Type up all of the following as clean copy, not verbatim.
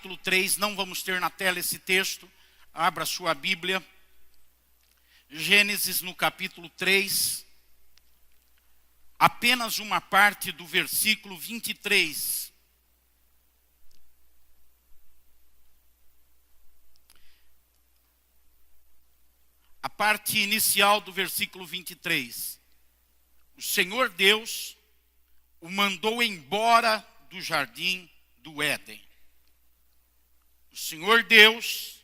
capítulo 3, não vamos ter na tela esse texto, abra sua Bíblia. Gênesis no capítulo 3, apenas uma parte do versículo 23. A parte inicial do versículo 23. O Senhor Deus o mandou embora do jardim do Éden. O Senhor Deus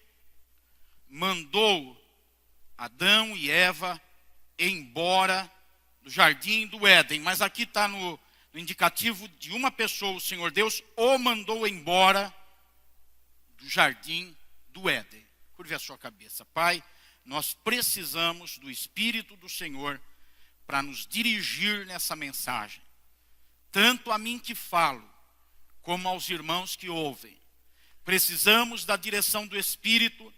mandou Adão e Eva embora do jardim do Éden. Mas aqui está no indicativo de uma pessoa. O Senhor Deus o mandou embora do jardim do Éden. Curve a sua cabeça. Pai, nós precisamos do Espírito do Senhor para nos dirigir nessa mensagem. Tanto a mim que falo, como aos irmãos que ouvem. Precisamos da direção do Espírito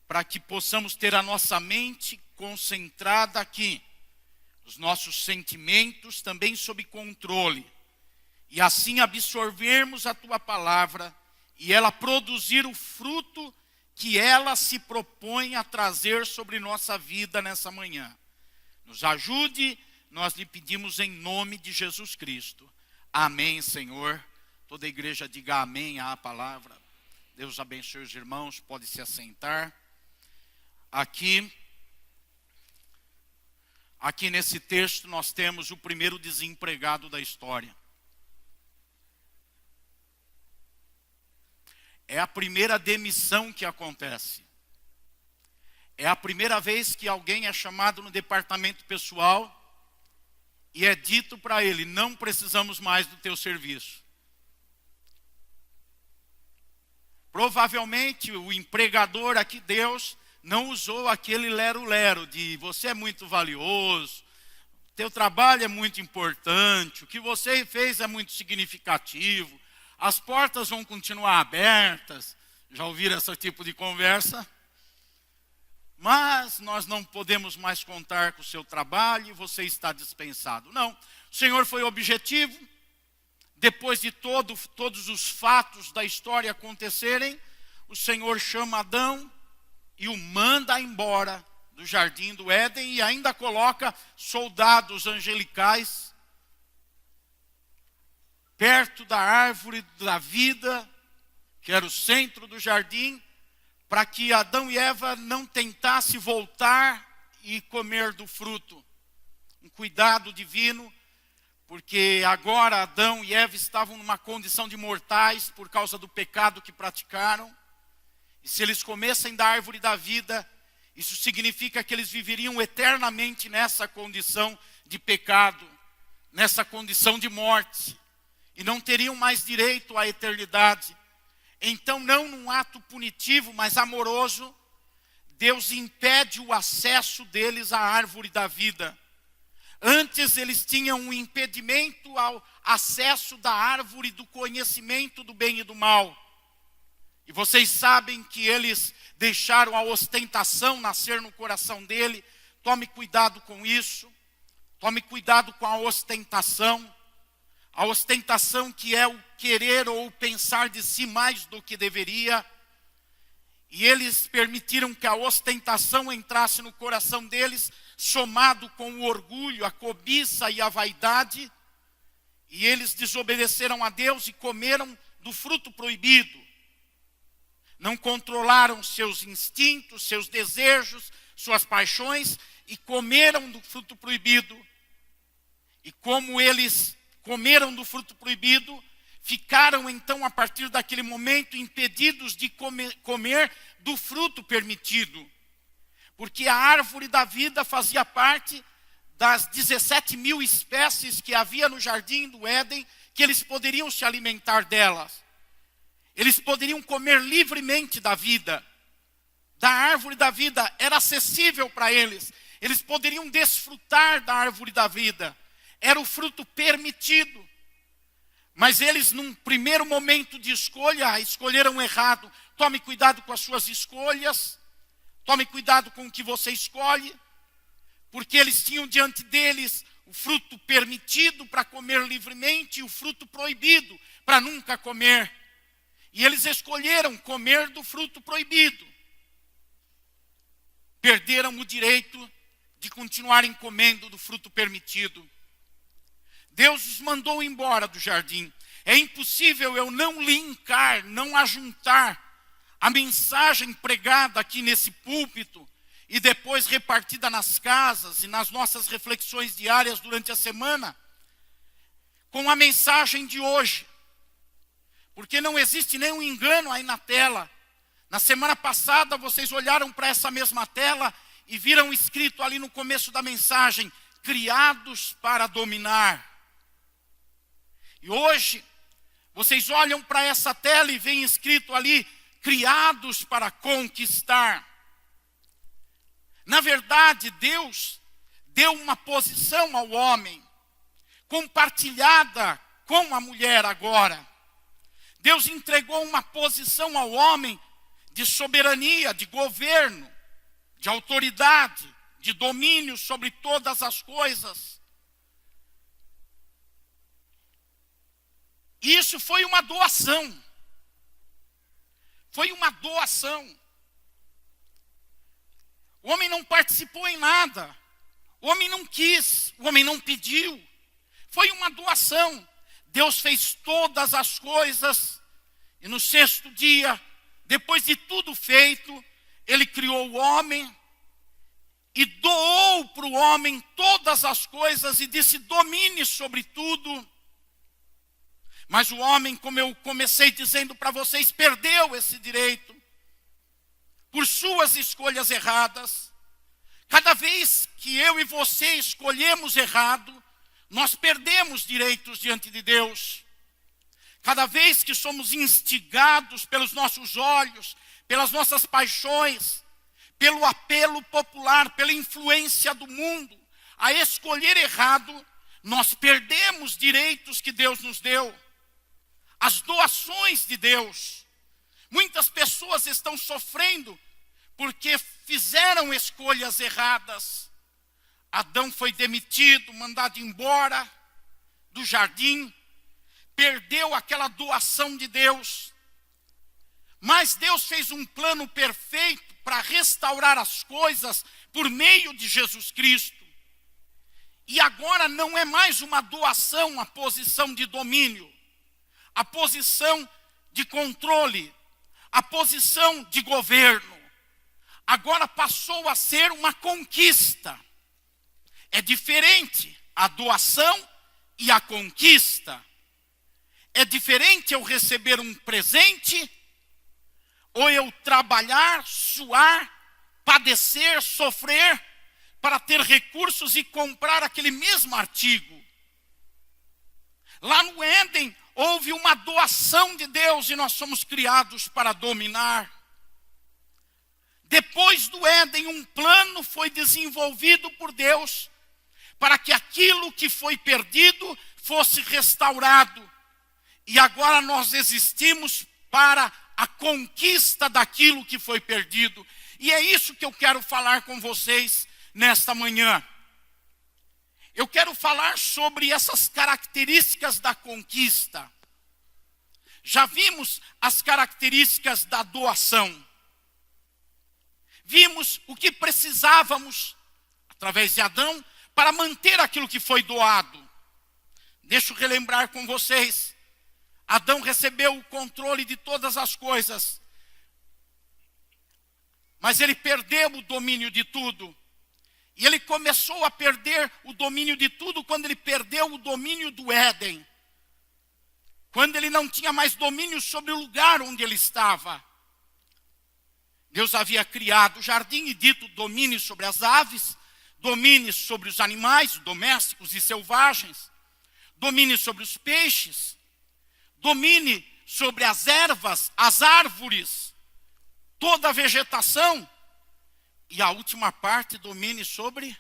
para que possamos ter a nossa mente concentrada aqui. Os nossos sentimentos também sob controle. E assim absorvermos a Tua palavra e ela produzir o fruto que ela se propõe a trazer sobre nossa vida nessa manhã. Nos ajude, nós lhe pedimos em nome de Jesus Cristo. Amém, Senhor. Toda a igreja diga amém à palavra. Deus abençoe os irmãos, pode se assentar. Aqui nesse texto nós temos o primeiro desempregado da história. É a primeira demissão que acontece. É a primeira vez que alguém é chamado no departamento pessoal e é dito para ele: não precisamos mais do teu serviço. Provavelmente o empregador aqui, Deus, não usou aquele lero-lero de você é muito valioso, teu trabalho é muito importante, o que você fez é muito significativo, as portas vão continuar abertas. Já ouviram esse tipo de conversa? Mas nós não podemos mais contar com o seu trabalho e você está dispensado. Não, o Senhor foi objetivo. Depois de todos os fatos da história acontecerem, o Senhor chama Adão e o manda embora do jardim do Éden e ainda coloca soldados angelicais perto da árvore da vida, que era o centro do jardim, para que Adão e Eva não tentassem voltar e comer do fruto. Um cuidado divino, porque agora Adão e Eva estavam numa condição de mortais por causa do pecado que praticaram. E se eles comessem da árvore da vida, isso significa que eles viveriam eternamente nessa condição de pecado, nessa condição de morte, e não teriam mais direito à eternidade. Então, não num ato punitivo, mas amoroso, Deus impede o acesso deles à árvore da vida. Antes eles tinham um impedimento ao acesso da árvore do conhecimento do bem e do mal. E vocês sabem que eles deixaram a ostentação nascer no coração dele. Tome cuidado com isso. Tome cuidado com a ostentação. A ostentação que é o querer ou o pensar de si mais do que deveria. E eles permitiram que a ostentação entrasse no coração deles, somado com o orgulho, a cobiça e a vaidade. E eles desobedeceram a Deus e comeram do fruto proibido. Não controlaram seus instintos, seus desejos, suas paixões e comeram do fruto proibido. E como eles comeram do fruto proibido, ficaram então a partir daquele momento impedidos de comer do fruto permitido. Porque a árvore da vida fazia parte das 17 mil espécies que havia no jardim do Éden, que eles poderiam se alimentar delas. Eles poderiam comer livremente da vida. Da árvore da vida era acessível para eles. Eles poderiam desfrutar da árvore da vida. Era o fruto permitido. Mas eles, num primeiro momento de escolha, escolheram errado. Tome cuidado com as suas escolhas. Tome cuidado com o que você escolhe. Porque eles tinham diante deles o fruto permitido para comer livremente e o fruto proibido para nunca comer. E eles escolheram comer do fruto proibido. Perderam o direito de continuarem comendo do fruto permitido. Deus os mandou embora do jardim. É impossível eu não linkar, não ajuntar a mensagem pregada aqui nesse púlpito e depois repartida nas casas e nas nossas reflexões diárias durante a semana com a mensagem de hoje. Porque não existe nenhum engano aí na tela. Na semana passada vocês olharam para essa mesma tela e viram escrito ali no começo da mensagem: criados para dominar. E hoje, vocês olham para essa tela e veem escrito ali: criados para conquistar. Na verdade, Deus deu uma posição ao homem, compartilhada com a mulher agora. Deus entregou uma posição ao homem de soberania, de governo, de autoridade, de domínio sobre todas as coisas. Isso foi uma doação. Foi uma doação. O homem não participou em nada. O homem não quis. O homem não pediu. Foi uma doação. Deus fez todas as coisas. E no sexto dia, depois de tudo feito, Ele criou o homem e doou para o homem todas as coisas e disse: domine sobre tudo. Mas o homem, como eu comecei dizendo para vocês, perdeu esse direito por suas escolhas erradas. Cada vez que eu e você escolhemos errado, nós perdemos direitos diante de Deus. Cada vez que somos instigados pelos nossos olhos, pelas nossas paixões, pelo apelo popular, pela influência do mundo, a escolher errado, nós perdemos direitos que Deus nos deu. As doações de Deus. Muitas pessoas estão sofrendo porque fizeram escolhas erradas. Adão foi demitido, mandado embora do jardim, perdeu aquela doação de Deus. Mas Deus fez um plano perfeito para restaurar as coisas por meio de Jesus Cristo. E agora não é mais uma doação a posição de domínio, a posição de controle, a posição de governo. Agora passou a ser uma conquista. É diferente a doação e a conquista. É diferente eu receber um presente ou eu trabalhar, suar, padecer, sofrer para ter recursos e comprar aquele mesmo artigo. Lá no Éden houve uma doação de Deus e nós somos criados para dominar. Depois do Éden, um plano foi desenvolvido por Deus para que aquilo que foi perdido fosse restaurado. E agora nós existimos para a conquista daquilo que foi perdido. E é isso que eu quero falar com vocês nesta manhã. Eu quero falar sobre essas características da conquista. Já vimos as características da doação. Vimos o que precisávamos, através de Adão, para manter aquilo que foi doado. Deixa eu relembrar com vocês. Adão recebeu o controle de todas as coisas. Mas ele perdeu o domínio de tudo. E ele começou a perder o domínio de tudo quando ele perdeu o domínio do Éden. Quando ele não tinha mais domínio sobre o lugar onde ele estava. Deus havia criado o jardim e dito: domine sobre as aves, domine sobre os animais domésticos e selvagens, domine sobre os peixes, domine sobre as ervas, as árvores, toda a vegetação. E a última parte, domine sobre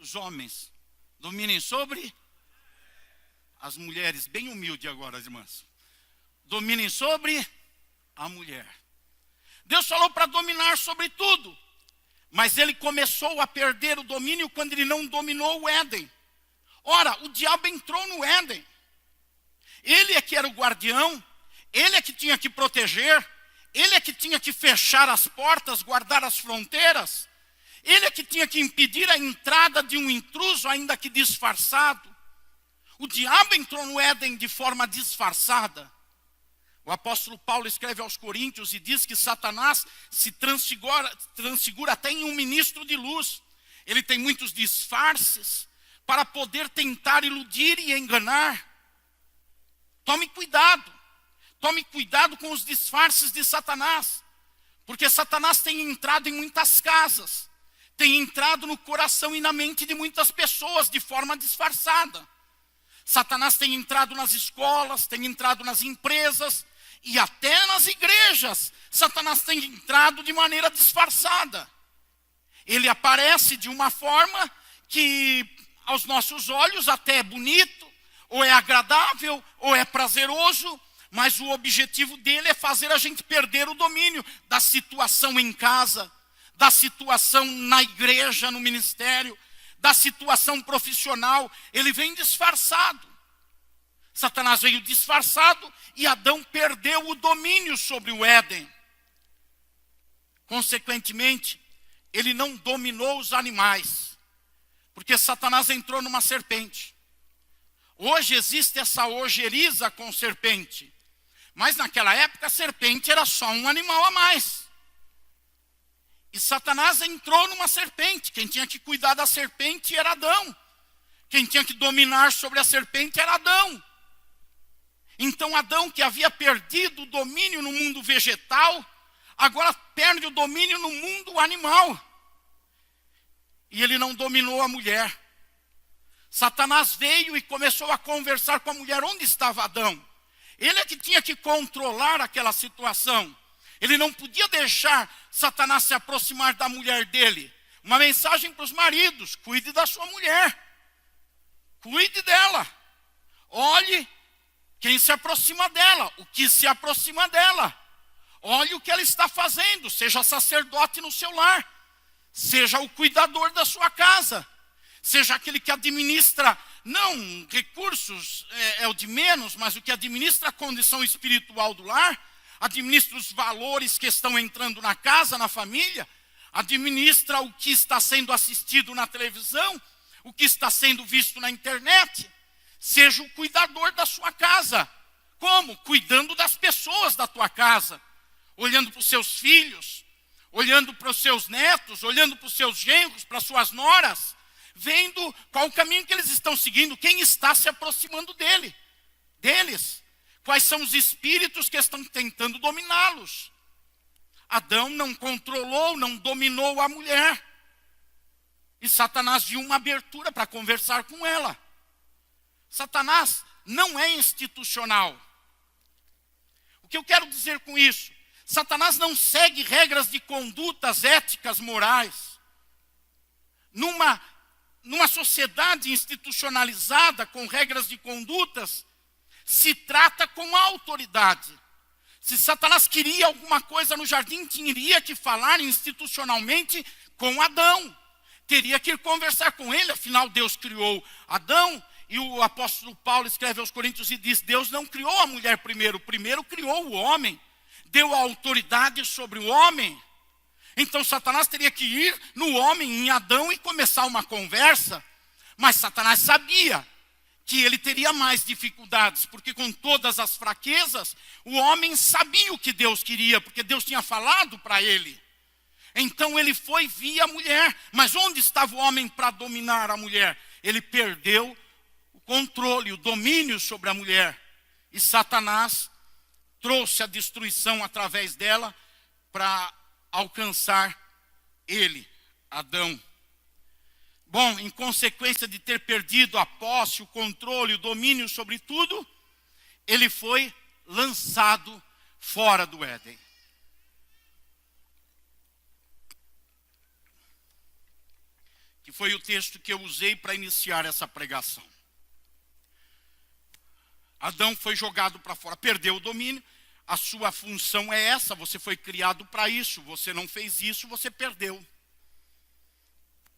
os homens. Dominem sobre as mulheres. Bem humilde agora, irmãs. Dominem sobre a mulher. Deus falou para dominar sobre tudo. Mas ele começou a perder o domínio quando ele não dominou o Éden. Ora, o diabo entrou no Éden. Ele é que era o guardião, ele é que tinha que proteger, ele é que tinha que fechar as portas, guardar as fronteiras, ele é que tinha que impedir a entrada de um intruso, ainda que disfarçado. O diabo entrou no Éden de forma disfarçada. O apóstolo Paulo escreve aos Coríntios e diz que Satanás se transfigura até em um ministro de luz. Ele tem muitos disfarces para poder tentar iludir e enganar. Tome cuidado com os disfarces de Satanás, porque Satanás tem entrado em muitas casas, tem entrado no coração e na mente de muitas pessoas de forma disfarçada. Satanás tem entrado nas escolas, tem entrado nas empresas e até nas igrejas. Satanás tem entrado de maneira disfarçada. Ele aparece de uma forma que aos nossos olhos até é bonito, ou é agradável, ou é prazeroso, mas o objetivo dele é fazer a gente perder o domínio da situação em casa, da situação na igreja, no ministério, da situação profissional. Ele vem disfarçado. Satanás veio disfarçado e Adão perdeu o domínio sobre o Éden. Consequentemente, ele não dominou os animais, porque Satanás entrou numa serpente. Hoje existe essa ojeriza com serpente, mas naquela época a serpente era só um animal a mais. E Satanás entrou numa serpente. Quem tinha que cuidar da serpente era Adão. Quem tinha que dominar sobre a serpente era Adão. Então Adão, que havia perdido o domínio no mundo vegetal, agora perde o domínio no mundo animal. E ele não dominou a mulher. Satanás veio e começou a conversar com a mulher. Onde estava Adão? Ele é que tinha que controlar aquela situação. Ele não podia deixar Satanás se aproximar da mulher dele. Uma mensagem para os maridos: cuide da sua mulher. Cuide dela. Olhe quem se aproxima dela, o que se aproxima dela. Olhe o que ela está fazendo. Seja sacerdote no seu lar. Seja o cuidador da sua casa. Seja aquele que administra, não recursos, é o de menos, mas o que administra a condição espiritual do lar, administra os valores que estão entrando na casa, na família, administra o que está sendo assistido na televisão, o que está sendo visto na internet. Seja o cuidador da sua casa. Como? Cuidando das pessoas da tua casa, olhando para os seus filhos, olhando para os seus netos, olhando para os seus genros, para as suas noras, vendo qual o caminho que eles estão seguindo, quem está se aproximando deles, quais são os espíritos que estão tentando dominá-los. Adão não controlou, não dominou a mulher, e Satanás viu uma abertura para conversar com ela. Satanás não é institucional. O que eu quero dizer com isso? Satanás não segue regras de condutas éticas, morais. Numa sociedade institucionalizada com regras de condutas, se trata com autoridade. Se Satanás queria alguma coisa no jardim, teria que falar institucionalmente com Adão. Teria que ir conversar com ele, afinal Deus criou Adão. E o apóstolo Paulo escreve aos Coríntios e diz: Deus não criou a mulher primeiro criou o homem. Deu a autoridade sobre o homem. Então Satanás teria que ir no homem, em Adão, e começar uma conversa. Mas Satanás sabia que ele teria mais dificuldades, porque com todas as fraquezas, o homem sabia o que Deus queria, porque Deus tinha falado para ele. Então ele foi via a mulher. Mas onde estava o homem para dominar a mulher? Ele perdeu o controle, o domínio sobre a mulher. E Satanás trouxe a destruição através dela para alcançar ele, Adão. Bom, em consequência de ter perdido a posse, o controle, o domínio sobre tudo, ele foi lançado fora do Éden. Que foi o texto que eu usei para iniciar essa pregação. Adão foi jogado para fora, perdeu o domínio. A sua função é essa, você foi criado para isso. Você não fez isso, você perdeu.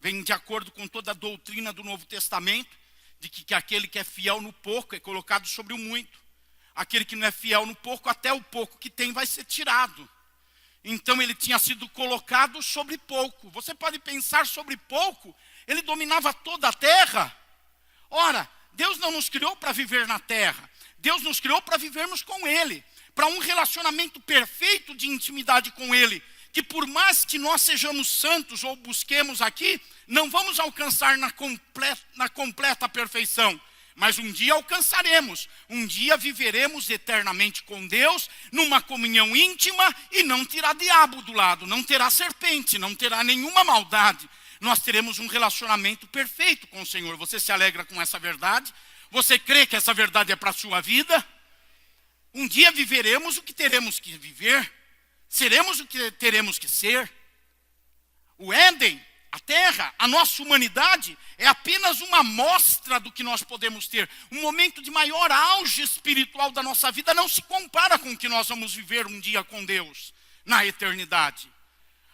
Vem de acordo com toda a doutrina do Novo Testamento, de que aquele que é fiel no pouco é colocado sobre o muito. aquele que não é fiel no pouco, até o pouco que tem vai ser tirado. Então ele tinha sido colocado sobre pouco. Você pode pensar sobre pouco, ele dominava toda a terra. Ora, Deus não nos criou para viver na terra. Deus nos criou para vivermos com Ele. Para um relacionamento perfeito de intimidade com Ele. Que por mais que nós sejamos santos ou busquemos aqui, não vamos alcançar na completa perfeição. Mas um dia alcançaremos. Um dia viveremos eternamente com Deus, numa comunhão íntima, e não terá diabo do lado, não terá serpente, não terá nenhuma maldade. Nós teremos um relacionamento perfeito com o Senhor. Você se alegra com essa verdade? Você crê que essa verdade é para a sua vida? Um dia viveremos o que teremos que viver. Seremos o que teremos que ser. O Éden, a terra, a nossa humanidade, é apenas uma amostra do que nós podemos ter. Um momento de maior auge espiritual da nossa vida não se compara com o que nós vamos viver um dia com Deus, na eternidade.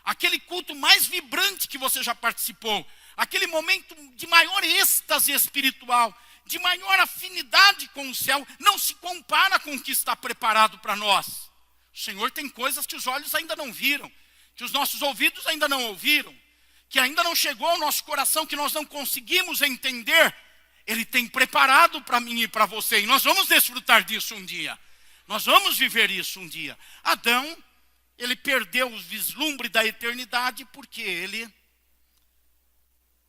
Aquele culto mais vibrante que você já participou, aquele momento de maior êxtase espiritual, de maior afinidade com o céu, não se compara com o que está preparado para nós. O Senhor tem coisas que os olhos ainda não viram, que os nossos ouvidos ainda não ouviram, que ainda não chegou ao nosso coração, que nós não conseguimos entender. Ele tem preparado para mim e para você, e nós vamos desfrutar disso um dia. Nós vamos viver isso um dia. Adão, ele perdeu o vislumbre da eternidade porque ele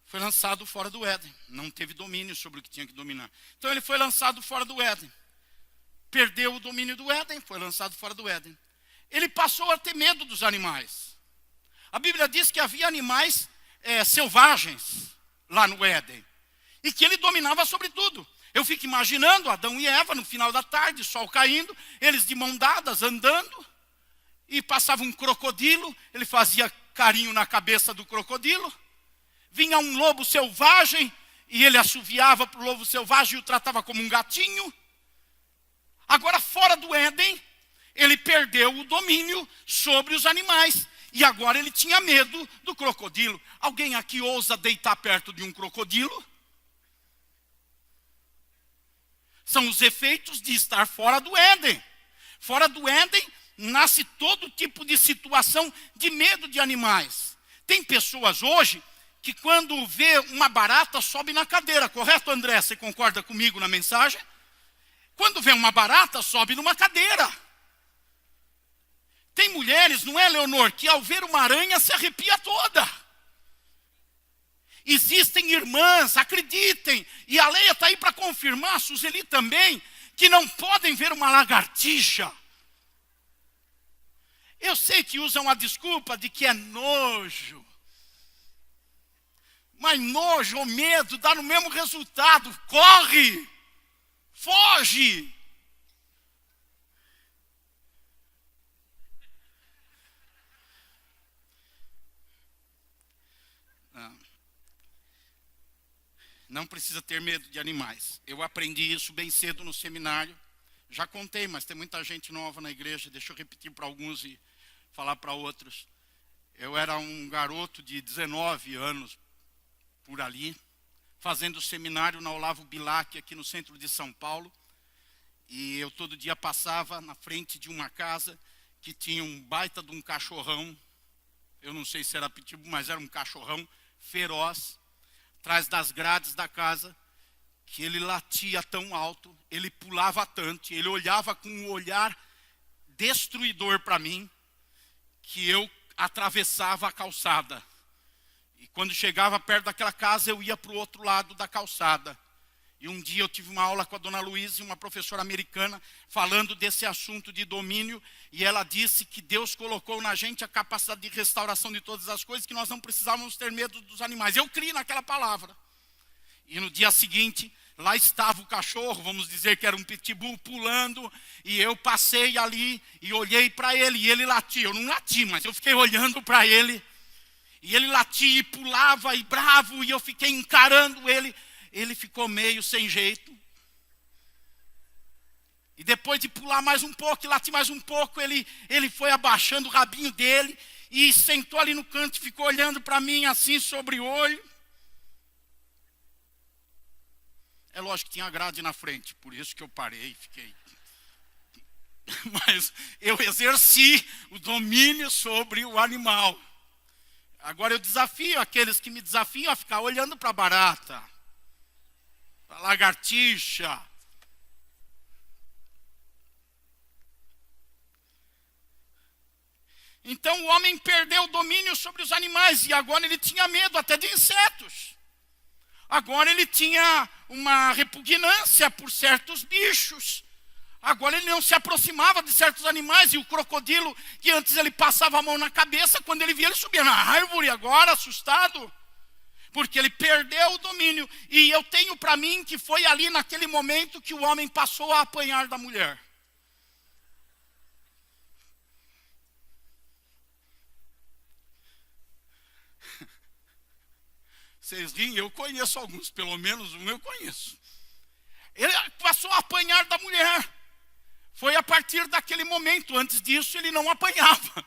foi lançado fora do Éden. Não teve domínio sobre o que tinha que dominar. Então ele foi lançado fora do Éden. Perdeu o domínio do Éden, foi lançado fora do Éden. Ele passou a ter medo dos animais. A Bíblia diz que havia animais selvagens lá no Éden. E que ele dominava sobre tudo. Eu fico imaginando Adão e Eva no final da tarde, sol caindo, eles de mão dadas andando. E passava um crocodilo, ele fazia carinho na cabeça do crocodilo. Vinha um lobo selvagem e ele assoviava para o lobo selvagem e o tratava como um gatinho. Agora, fora do Éden, ele perdeu o domínio sobre os animais. E agora ele tinha medo do crocodilo. Alguém aqui ousa deitar perto de um crocodilo? São os efeitos de estar fora do Éden. Fora do Éden, nasce todo tipo de situação de medo de animais. Tem pessoas hoje que quando vê uma barata sobe na cadeira, correto, André? Você concorda comigo na mensagem? Quando vê uma barata sobe numa cadeira. Tem mulheres, não é, Leonor, que ao ver uma aranha se arrepia toda. Existem irmãs, acreditem, e a Leia está aí para confirmar, a Suzeli também, que não podem ver uma lagartixa. Eu sei que usam a desculpa de que é nojo. Mas nojo ou medo dá no mesmo resultado. Corre! Foge! Não precisa ter medo de animais. Eu aprendi isso bem cedo no seminário. Já contei, mas tem muita gente nova na igreja. Deixa eu repetir para alguns e falar para outros. Eu era um garoto de 19 anos, por ali, fazendo seminário na Olavo Bilac, aqui no centro de São Paulo. E eu todo dia passava na frente de uma casa que tinha um baita de um cachorrão. Eu não sei se era pitbull, mas era um cachorrão feroz, atrás das grades da casa, que ele latia tão alto, ele pulava tanto, ele olhava com um olhar destruidor para mim, que eu atravessava a calçada. E quando chegava perto daquela casa, eu ia para o outro lado da calçada. E um dia eu tive uma aula com a dona Luísa, uma professora americana, falando desse assunto de domínio. E ela disse que Deus colocou na gente a capacidade de restauração de todas as coisas, que nós não precisávamos ter medo dos animais. Eu criei naquela palavra. E no dia seguinte, lá estava o cachorro, vamos dizer que era um pitbull, pulando. E eu passei ali e olhei para ele, e ele latia. Eu não lati, mas eu fiquei olhando para ele. E ele latia e pulava e bravo, e eu fiquei encarando ele. Ele ficou meio sem jeito. E depois de pular mais um pouco e latir mais um pouco, ele foi abaixando o rabinho dele e sentou ali no canto e ficou olhando para mim assim sobre o olho. É lógico que tinha grade na frente, por isso que eu parei e fiquei mas eu exerci o domínio sobre o animal. Agora eu desafio aqueles que me desafiam a ficar olhando para a barata, para a lagartixa. Então o homem perdeu o domínio sobre os animais e agora ele tinha medo até de insetos. Agora ele tinha uma repugnância por certos bichos. Agora ele não se aproximava de certos animais. E o crocodilo, que antes ele passava a mão na cabeça, quando ele via, ele subia na árvore agora, assustado. Porque ele perdeu o domínio. E eu tenho para mim que foi ali naquele momento que o homem passou a apanhar da mulher. Vocês riem, eu conheço alguns, pelo menos um eu conheço. Ele passou a apanhar da mulher. Foi a partir daquele momento. Antes disso, ele não apanhava.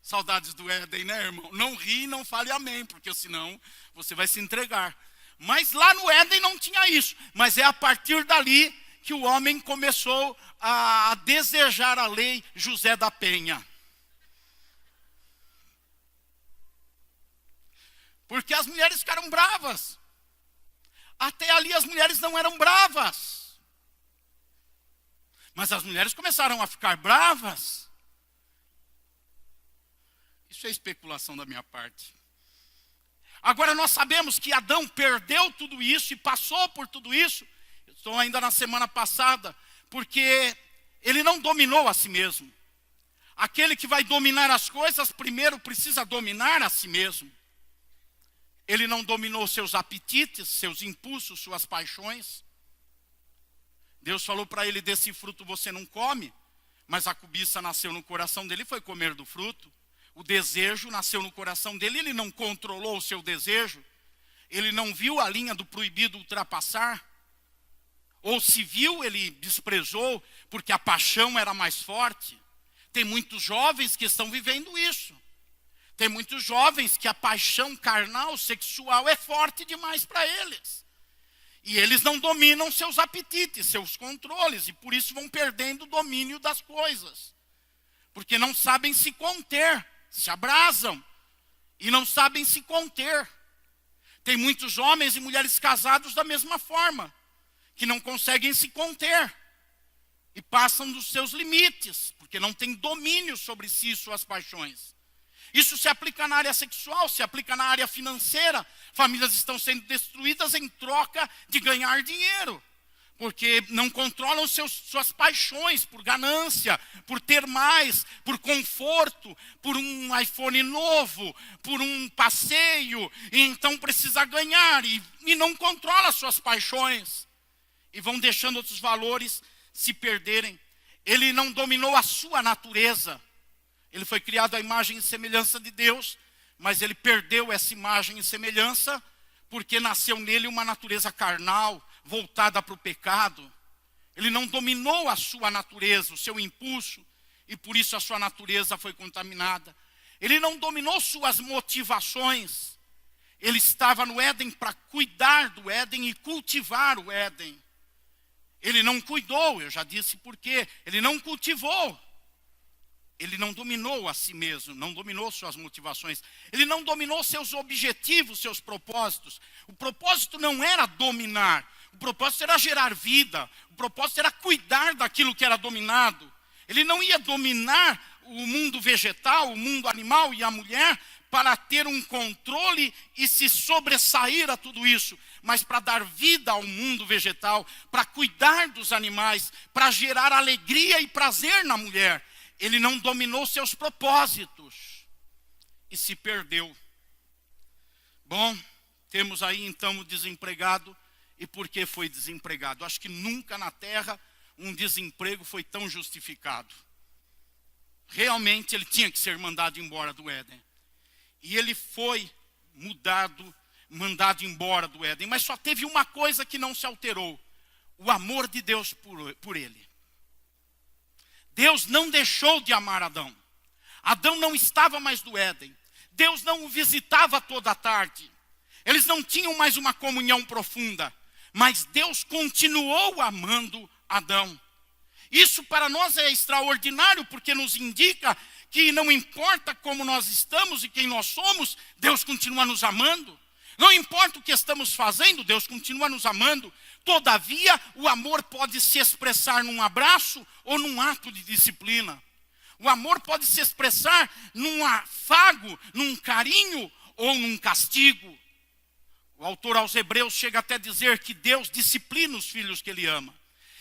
Saudades do Éden, né, irmão? Não ri e não fale amém, porque senão você vai se entregar. Mas lá no Éden não tinha isso. Mas é a partir dali que o homem começou a desejar a lei José da Penha. Porque as mulheres ficaram bravas. Até ali as mulheres não eram bravas. Mas as mulheres começaram a ficar bravas. Isso é especulação da minha parte. Agora nós sabemos que Adão perdeu tudo isso e passou por tudo isso. Eu estou ainda na semana passada, porque ele não dominou a si mesmo. Aquele que vai dominar as coisas, primeiro precisa dominar a si mesmo. Ele não dominou seus apetites, seus impulsos, suas paixões. Deus falou para ele, desse fruto você não come, mas a cobiça nasceu no coração dele e foi comer do fruto. O desejo nasceu no coração dele, ele não controlou o seu desejo. Ele não viu a linha do proibido ultrapassar. Ou se viu, ele desprezou, porque a paixão era mais forte. Tem muitos jovens que estão vivendo isso. Tem muitos jovens que a paixão carnal, sexual, é forte demais para eles. E eles não dominam seus apetites, seus controles, e por isso vão perdendo o domínio das coisas. Porque não sabem se conter, se abrasam, e não sabem se conter. Tem muitos homens e mulheres casados da mesma forma, que não conseguem se conter, e passam dos seus limites, porque não têm domínio sobre si e suas paixões. Isso se aplica na área sexual, se aplica na área financeira. Famílias estão sendo destruídas em troca de ganhar dinheiro. Porque não controlam suas paixões por ganância, por ter mais, por conforto, por um iPhone novo, por um passeio. E então precisa ganhar e não controla suas paixões. E vão deixando outros valores se perderem. Ele não dominou a sua natureza. Ele foi criado à imagem e semelhança de Deus, mas ele perdeu essa imagem e semelhança porque nasceu nele uma natureza carnal, voltada para o pecado. Ele não dominou a sua natureza, o seu impulso, e por isso a sua natureza foi contaminada. Ele não dominou suas motivações. Ele estava no Éden para cuidar do Éden e cultivar o Éden. Ele não cuidou, eu já disse por quê. Ele não cultivou. Ele não dominou a si mesmo, não dominou suas motivações. Ele não dominou seus objetivos, seus propósitos. O propósito não era dominar. O propósito era gerar vida. O propósito era cuidar daquilo que era dominado. Ele não ia dominar o mundo vegetal, o mundo animal e a mulher para ter um controle e se sobressair a tudo isso, mas para dar vida ao mundo vegetal, para cuidar dos animais, para gerar alegria e prazer na mulher. Ele não dominou seus propósitos e se perdeu. Bom, temos aí então o desempregado. E por que foi desempregado? Acho que nunca na terra um desemprego foi tão justificado. Realmente ele tinha que ser mandado embora do Éden. E ele foi mandado embora do Éden. Mas só teve uma coisa que não se alterou: o amor de Deus por ele. Deus não deixou de amar Adão. Adão não estava mais no Éden. Deus não o visitava toda a tarde. Eles não tinham mais uma comunhão profunda. Mas Deus continuou amando Adão. Isso para nós é extraordinário, porque nos indica que não importa como nós estamos e quem nós somos, Deus continua nos amando. Não importa o que estamos fazendo, Deus continua nos amando. Todavia, o amor pode se expressar num abraço ou num ato de disciplina. O amor pode se expressar num afago, num carinho ou num castigo. O autor aos Hebreus chega até a dizer que Deus disciplina os filhos que Ele ama.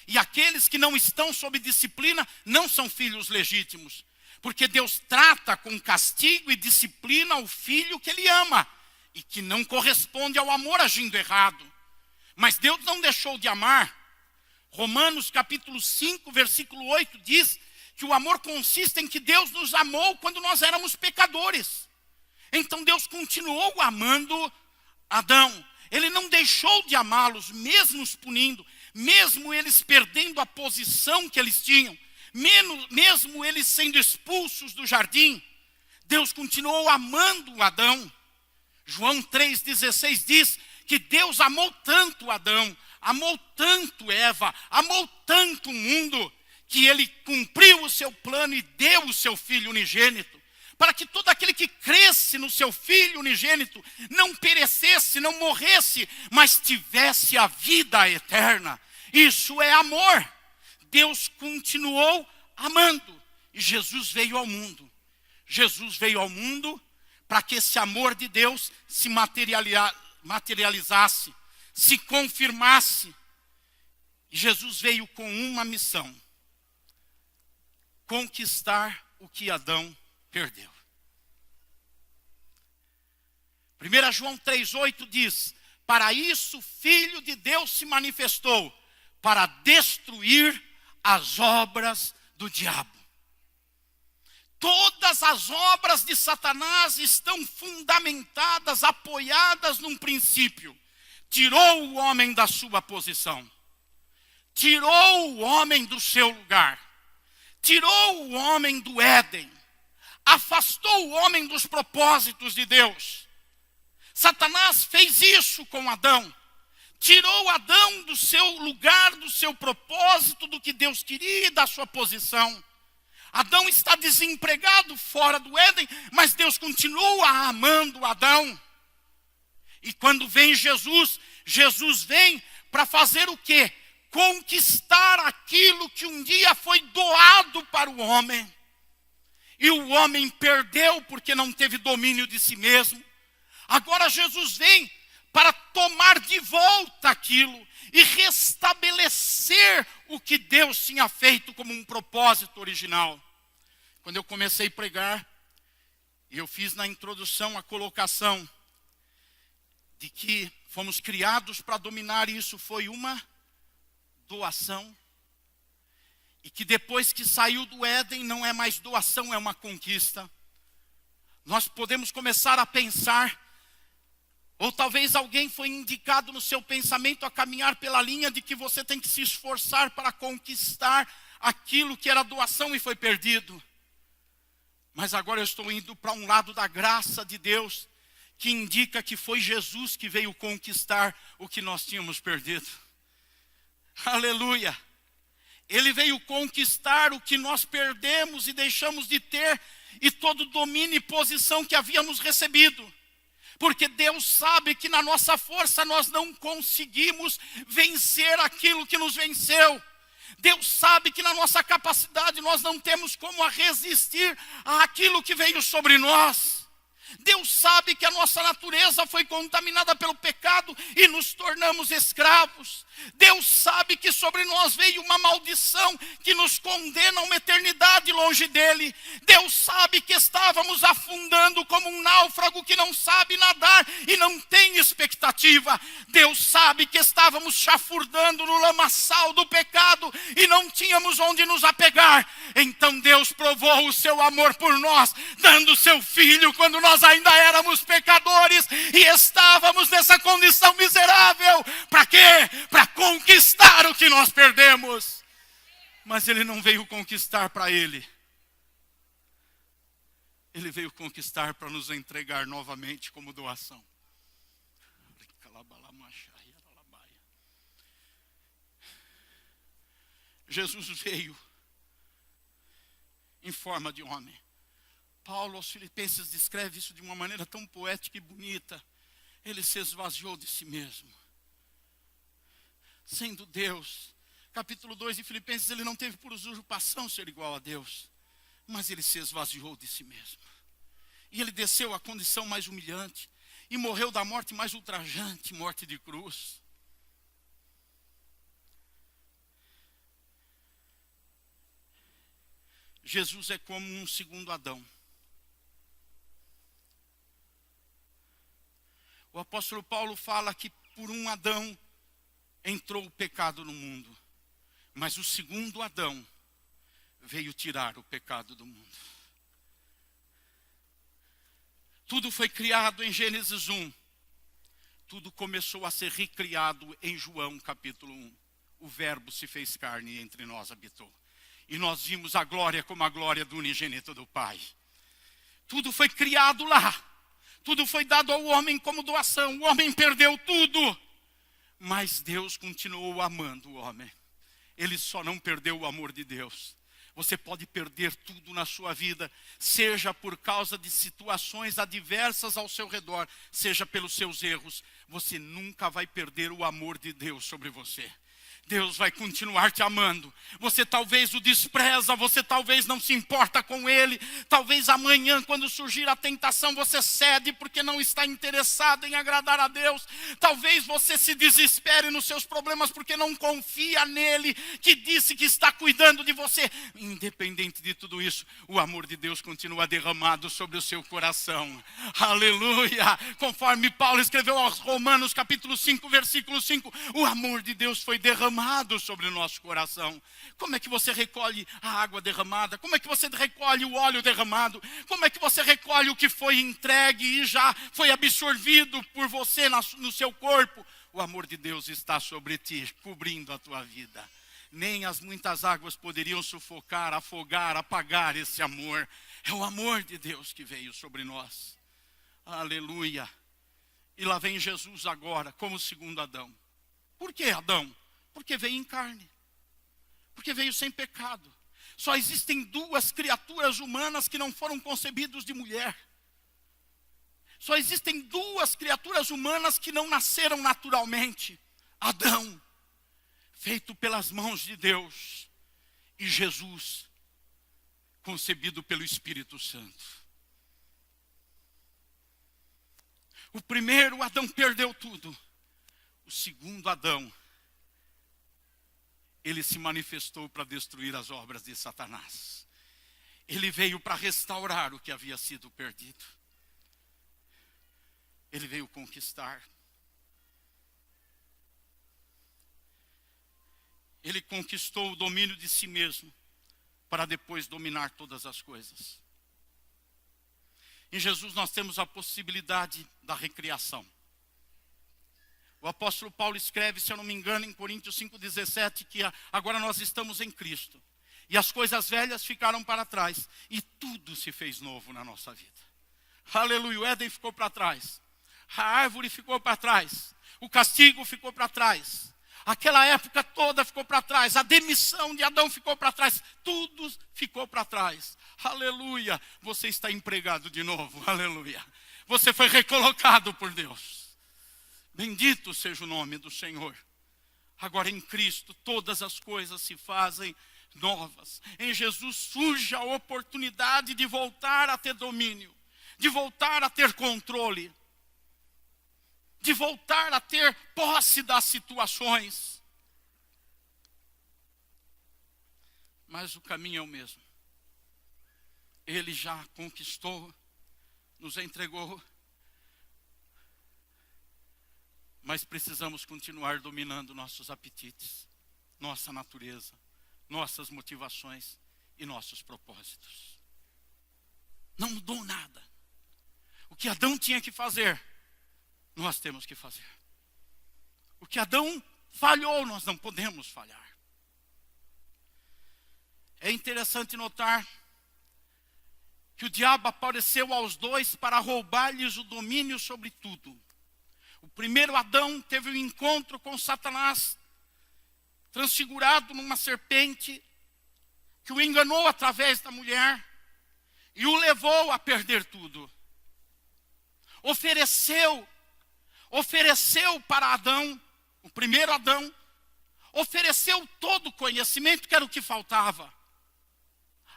E aqueles que não estão sob disciplina não são filhos legítimos. Porque Deus trata com castigo e disciplina o filho que Ele ama. E que não corresponde ao amor agindo errado. Mas Deus não deixou de amar. Romanos capítulo 5, versículo 8 diz que o amor consiste em que Deus nos amou quando nós éramos pecadores. Então Deus continuou amando Adão. Ele não deixou de amá-los, mesmo os punindo, mesmo eles perdendo a posição que eles tinham, mesmo eles sendo expulsos do jardim. Deus continuou amando Adão. João 3,16 diz que Deus amou tanto Adão, amou tanto Eva, amou tanto o mundo, que Ele cumpriu o seu plano e deu o seu Filho unigênito, para que todo aquele que cresce no seu Filho unigênito não perecesse, não morresse, mas tivesse a vida eterna. Isso é amor. Deus continuou amando e Jesus veio ao mundo. Jesus veio ao mundo para que esse amor de Deus se materializasse, se confirmasse. E Jesus veio com uma missão: conquistar o que Adão perdeu. 1 João 3,8 diz: para isso o Filho de Deus se manifestou, para destruir as obras do diabo. Todas as obras de Satanás estão fundamentadas, apoiadas num princípio: tirou o homem da sua posição, tirou o homem do seu lugar, tirou o homem do Éden, afastou o homem dos propósitos de Deus. Satanás fez isso com Adão. Tirou Adão do seu lugar, do seu propósito, do que Deus queria e da sua posição. Adão está desempregado fora do Éden, mas Deus continua amando Adão. E quando vem Jesus, Jesus vem para fazer o quê? Conquistar aquilo que um dia foi doado para o homem. E o homem perdeu porque não teve domínio de si mesmo. Agora Jesus vem para tomar de volta aquilo e restabelecer o que Deus tinha feito como um propósito original. Quando eu comecei a pregar, e eu fiz na introdução a colocação de que fomos criados para dominar, e isso foi uma doação. E que depois que saiu do Éden não é mais doação, é uma conquista. Nós podemos começar a pensar, ou talvez alguém foi indicado no seu pensamento a caminhar pela linha de que você tem que se esforçar para conquistar aquilo que era doação e foi perdido. Mas agora eu estou indo para um lado da graça de Deus, que indica que foi Jesus que veio conquistar o que nós tínhamos perdido. Aleluia! Ele veio conquistar o que nós perdemos e deixamos de ter, e todo o domínio e posição que havíamos recebido. Porque Deus sabe que na nossa força nós não conseguimos vencer aquilo que nos venceu. Deus sabe que na nossa capacidade nós não temos como resistir àquilo que veio sobre nós. Deus sabe que a nossa natureza foi contaminada pelo pecado e nos tornamos escravos. Deus sabe que sobre nós veio uma maldição que nos condena a uma eternidade longe dele. Deus sabe que estávamos afundando como um náufrago que não sabe nadar e não tem expectativa. Deus sabe que estávamos chafurdando no lamaçal do pecado e não tínhamos onde nos apegar. Então Deus provou o seu amor por nós, dando o seu Filho quando nós ainda éramos pecadores e estávamos nessa condição miserável. Para quê? Para conquistar o que nós perdemos. Mas Ele não veio conquistar para Ele. Ele veio conquistar para nos entregar novamente como doação. Jesus veio em forma de homem. Paulo aos Filipenses descreve isso de uma maneira tão poética e bonita. Ele se esvaziou de si mesmo. Sendo Deus. Capítulo 2 de Filipenses, ele não teve por usurpação ser igual a Deus. Mas ele se esvaziou de si mesmo. E ele desceu à condição mais humilhante. E morreu da morte mais ultrajante, morte de cruz. Jesus é como um segundo Adão. O apóstolo Paulo fala que por um Adão entrou o pecado no mundo. Mas o segundo Adão veio tirar o pecado do mundo. Tudo foi criado em Gênesis 1. Tudo começou a ser recriado em João capítulo 1. O verbo se fez carne e entre nós habitou. E nós vimos a glória como a glória do unigênito do Pai. Tudo foi criado lá. Tudo foi dado ao homem como doação. O homem perdeu tudo. Mas Deus continuou amando o homem. Ele só não perdeu o amor de Deus. Você pode perder tudo na sua vida, seja por causa de situações adversas ao seu redor, seja pelos seus erros. Você nunca vai perder o amor de Deus sobre você. Deus vai continuar te amando. Você talvez o despreza, você talvez não se importa com ele. Talvez amanhã, quando surgir a tentação, você cede porque não está interessado em agradar a Deus. Talvez você se desespere nos seus problemas porque não confia nele, que disse que está cuidando de você. Independente de tudo isso, o amor de Deus continua derramado sobre o seu coração. Aleluia! Conforme Paulo escreveu aos Romanos capítulo 5, versículo 5, o amor de Deus foi derramado sobre o nosso coração. Como é que você recolhe a água derramada? Como é que você recolhe o óleo derramado? Como é que você recolhe o que foi entregue e já foi absorvido por você no seu corpo? O amor de Deus está sobre ti, cobrindo a tua vida. Nem as muitas águas poderiam sufocar, afogar, apagar esse amor. É o amor de Deus que veio sobre nós. Aleluia. E lá vem Jesus agora, como segundo Adão. Por que Adão? Porque veio em carne. Porque veio sem pecado. Só existem duas criaturas humanas que não foram concebidos de mulher. Só existem duas criaturas humanas que não nasceram naturalmente. Adão, feito pelas mãos de Deus. E Jesus, concebido pelo Espírito Santo. O primeiro Adão perdeu tudo. O segundo Adão, ele se manifestou para destruir as obras de Satanás. Ele veio para restaurar o que havia sido perdido. Ele veio conquistar. Ele conquistou o domínio de si mesmo, para depois dominar todas as coisas. Em Jesus nós temos a possibilidade da recriação. O apóstolo Paulo escreve, se eu não me engano, em Coríntios 5,17, que agora nós estamos em Cristo. E as coisas velhas ficaram para trás. E tudo se fez novo na nossa vida. Aleluia, o Éden ficou para trás. A árvore ficou para trás. O castigo ficou para trás. Aquela época toda ficou para trás. A demissão de Adão ficou para trás. Tudo ficou para trás. Aleluia, você está empregado de novo. Aleluia. Você foi recolocado por Deus. Bendito seja o nome do Senhor. Agora em Cristo todas as coisas se fazem novas. Em Jesus surge a oportunidade de voltar a ter domínio, de voltar a ter controle, de voltar a ter posse das situações. Mas o caminho é o mesmo. Ele já conquistou, nos entregou. Mas precisamos continuar dominando nossos apetites, nossa natureza, nossas motivações e nossos propósitos. Não mudou nada. O que Adão tinha que fazer, nós temos que fazer. O que Adão falhou, nós não podemos falhar. É interessante notar que o diabo apareceu aos dois para roubar-lhes o domínio sobre tudo. O primeiro Adão teve um encontro com Satanás, transfigurado numa serpente que o enganou através da mulher e o levou a perder tudo. Ofereceu para Adão, o primeiro Adão, ofereceu todo o conhecimento, que era o que faltava.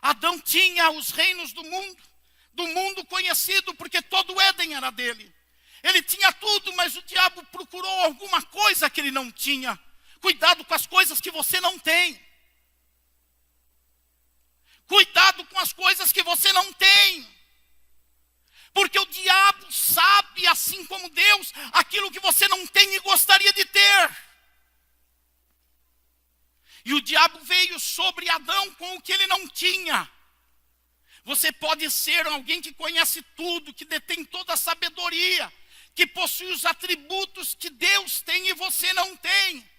Adão tinha os reinos do mundo conhecido, porque todo o Éden era dele. Ele tinha tudo, mas o diabo procurou alguma coisa que ele não tinha. Cuidado com as coisas que você não tem. Cuidado com as coisas que você não tem. Porque o diabo sabe, assim como Deus, aquilo que você não tem e gostaria de ter. E o diabo veio sobre Adão com o que ele não tinha. Você pode ser alguém que conhece tudo, que detém toda a sabedoria, que possui os atributos que Deus tem e você não tem.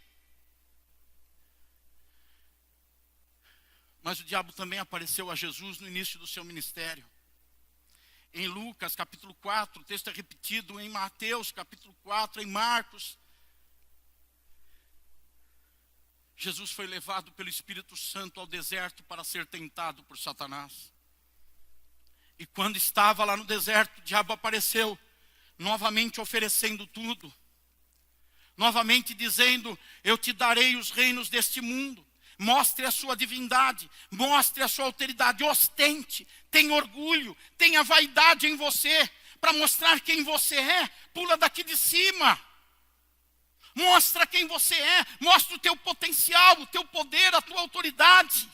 Mas o diabo também apareceu a Jesus no início do seu ministério. Em Lucas capítulo 4, o texto é repetido em Mateus capítulo 4, em Marcos. Jesus foi levado pelo Espírito Santo ao deserto para ser tentado por Satanás. E quando estava lá no deserto, o diabo apareceu, novamente oferecendo tudo. Novamente dizendo: eu te darei os reinos deste mundo. Mostre a sua divindade, mostre a sua autoridade, ostente, tenha orgulho, tenha vaidade em você, para mostrar quem você é, pula daqui de cima. Mostra quem você é, mostra o teu potencial, o teu poder, a tua autoridade.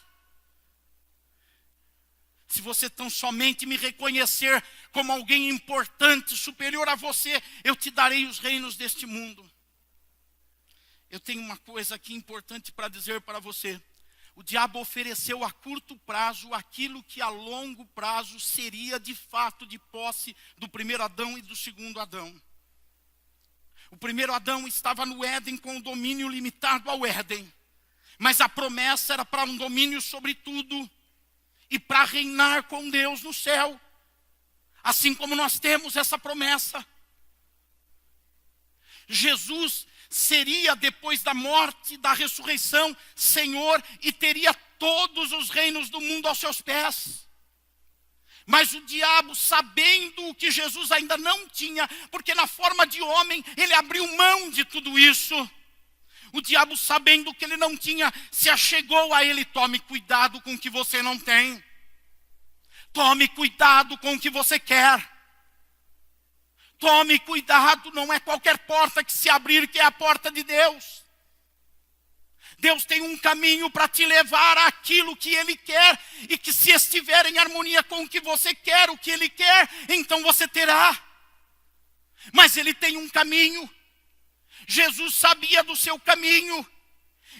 Se você tão somente me reconhecer como alguém importante, superior a você, eu te darei os reinos deste mundo. Eu tenho uma coisa aqui importante para dizer para você. O diabo ofereceu a curto prazo aquilo que a longo prazo seria de fato de posse do primeiro Adão e do segundo Adão. O primeiro Adão estava no Éden com o domínio limitado ao Éden. Mas a promessa era para um domínio sobre tudo e para reinar com Deus no céu. Assim como nós temos essa promessa. Jesus seria, depois da morte, da ressurreição, Senhor, e teria todos os reinos do mundo aos seus pés. Mas o diabo, sabendo o que Jesus ainda não tinha, porque na forma de homem ele abriu mão de tudo isso. O diabo, sabendo que ele não tinha, se achegou a ele: tome cuidado com o que você não tem. Tome cuidado com o que você quer. Tome cuidado, não é qualquer porta que se abrir que é a porta de Deus. Deus tem um caminho para te levar àquilo que Ele quer, e que se estiver em harmonia com o que você quer, o que Ele quer, então você terá. Mas Ele tem um caminho. Jesus sabia do seu caminho.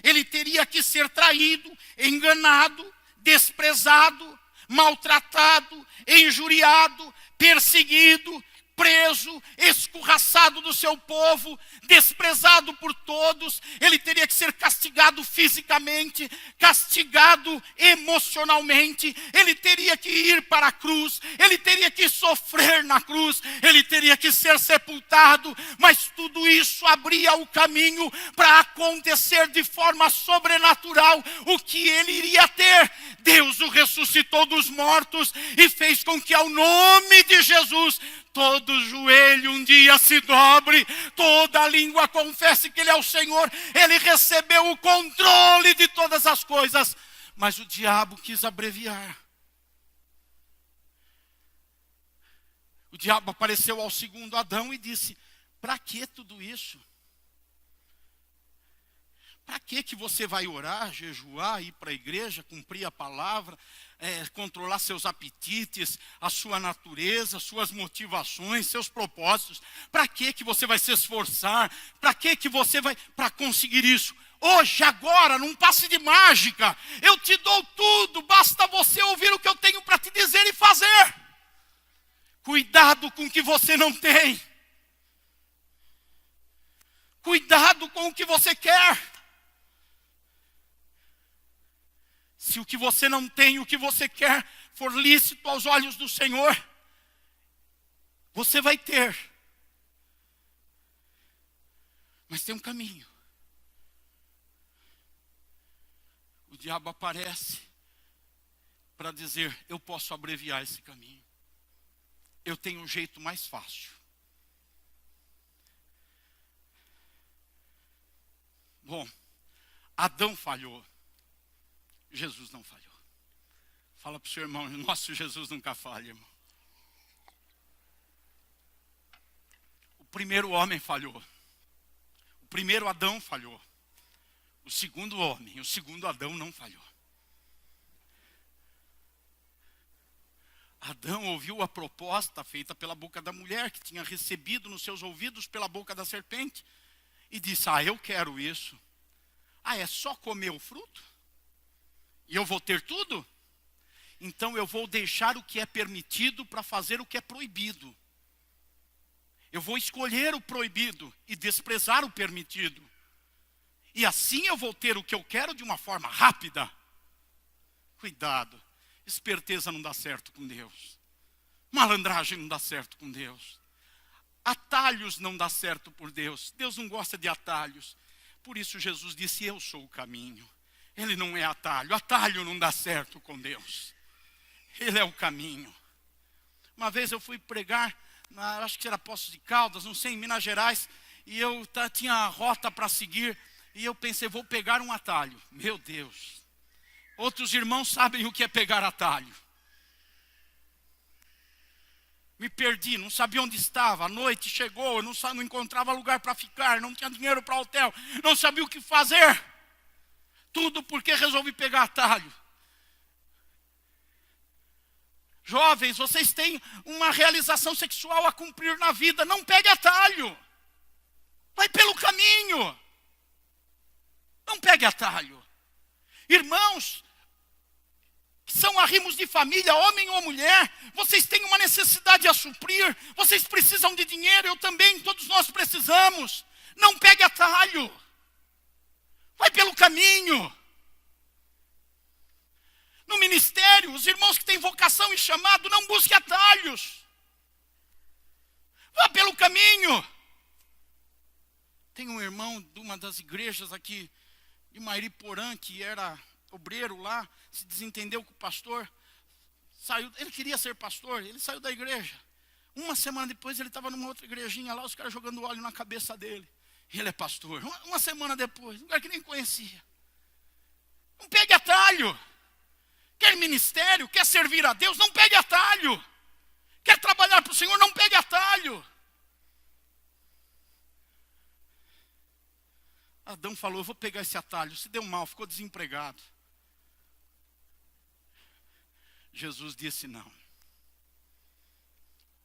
Ele teria que ser traído, enganado, desprezado, maltratado, injuriado, perseguido, preso, escorraçado do seu povo, desprezado por todos. Ele teria que ser castigado fisicamente, castigado emocionalmente. Ele teria que ir para a cruz, ele teria que sofrer na cruz, ele teria que ser sepultado. Mas tudo isso abria o caminho para acontecer de forma sobrenatural o que ele iria ter. Deus o ressuscitou dos mortos e fez com que ao nome de Jesus todo joelho um dia se dobre, toda língua confesse que Ele é o Senhor. Ele recebeu o controle de todas as coisas. Mas o diabo quis abreviar. O diabo apareceu ao segundo Adão e disse: para que tudo isso? Para que você vai orar, jejuar, ir para a igreja, cumprir a palavra, controlar seus apetites, a sua natureza, suas motivações, seus propósitos? Para que você vai se esforçar? Para que você vai para conseguir isso? Hoje, agora, num passe de mágica, eu te dou tudo, basta você ouvir o que eu tenho para te dizer e fazer. Cuidado com o que você não tem. Cuidado com o que você quer. Se o que você não tem, o que você quer, for lícito aos olhos do Senhor, você vai ter. Mas tem um caminho. o diabo aparece para dizer: eu posso abreviar esse caminho. Eu tenho um jeito mais fácil. Bom, Adão falhou. Jesus não falhou. Fala para o seu irmão: nosso Jesus nunca falha, irmão. O primeiro homem falhou. O primeiro Adão falhou. O segundo homem, o segundo Adão não falhou. Adão ouviu a proposta feita pela boca da mulher, que tinha recebido nos seus ouvidos pela boca da serpente, e disse: eu quero isso. É só comer o fruto? E eu vou ter tudo? Então eu vou deixar o que é permitido para fazer o que é proibido. Eu vou escolher o proibido e desprezar o permitido. E assim eu vou ter o que eu quero de uma forma rápida. Cuidado, esperteza não dá certo com Deus. Malandragem não dá certo com Deus. Atalhos não dá certo por Deus. Deus não gosta de atalhos. Por isso Jesus disse: eu sou o caminho. Ele não é atalho. Atalho não dá certo com Deus. Ele é o caminho. Uma vez eu fui pregar, acho que era Poços de Caldas, não sei, em Minas Gerais, e eu tinha a rota para seguir, e eu pensei: vou pegar um atalho. Meu Deus. Outros irmãos sabem o que é pegar atalho. Me perdi, não sabia onde estava. A noite chegou, eu não encontrava lugar para ficar, não tinha dinheiro para hotel, não sabia o que fazer. Tudo porque resolvi pegar atalho. Jovens, vocês têm uma realização sexual a cumprir na vida. Não pegue atalho. Vai pelo caminho. Não pegue atalho. Irmãos, que são arrimos de família, homem ou mulher, vocês têm uma necessidade a suprir. Vocês precisam de dinheiro, eu também, todos nós precisamos. Não pegue atalho. Vai pelo caminho. No ministério, os irmãos que têm vocação e chamado, não busque atalhos. Vá pelo caminho. Tem um irmão de uma das igrejas aqui de Mairiporã, que era obreiro lá, se desentendeu com o pastor. Saiu, ele queria ser pastor, ele saiu da igreja. Uma semana depois ele estava numa outra igrejinha lá, os caras jogando óleo na cabeça dele. Ele é pastor. Uma semana depois, um cara que nem conhecia. Não pegue atalho. Quer ministério, quer servir a Deus, não pegue atalho. Quer trabalhar para o Senhor, não pegue atalho. Adão falou: eu vou pegar esse atalho. Se deu mal, ficou desempregado. Jesus disse: não.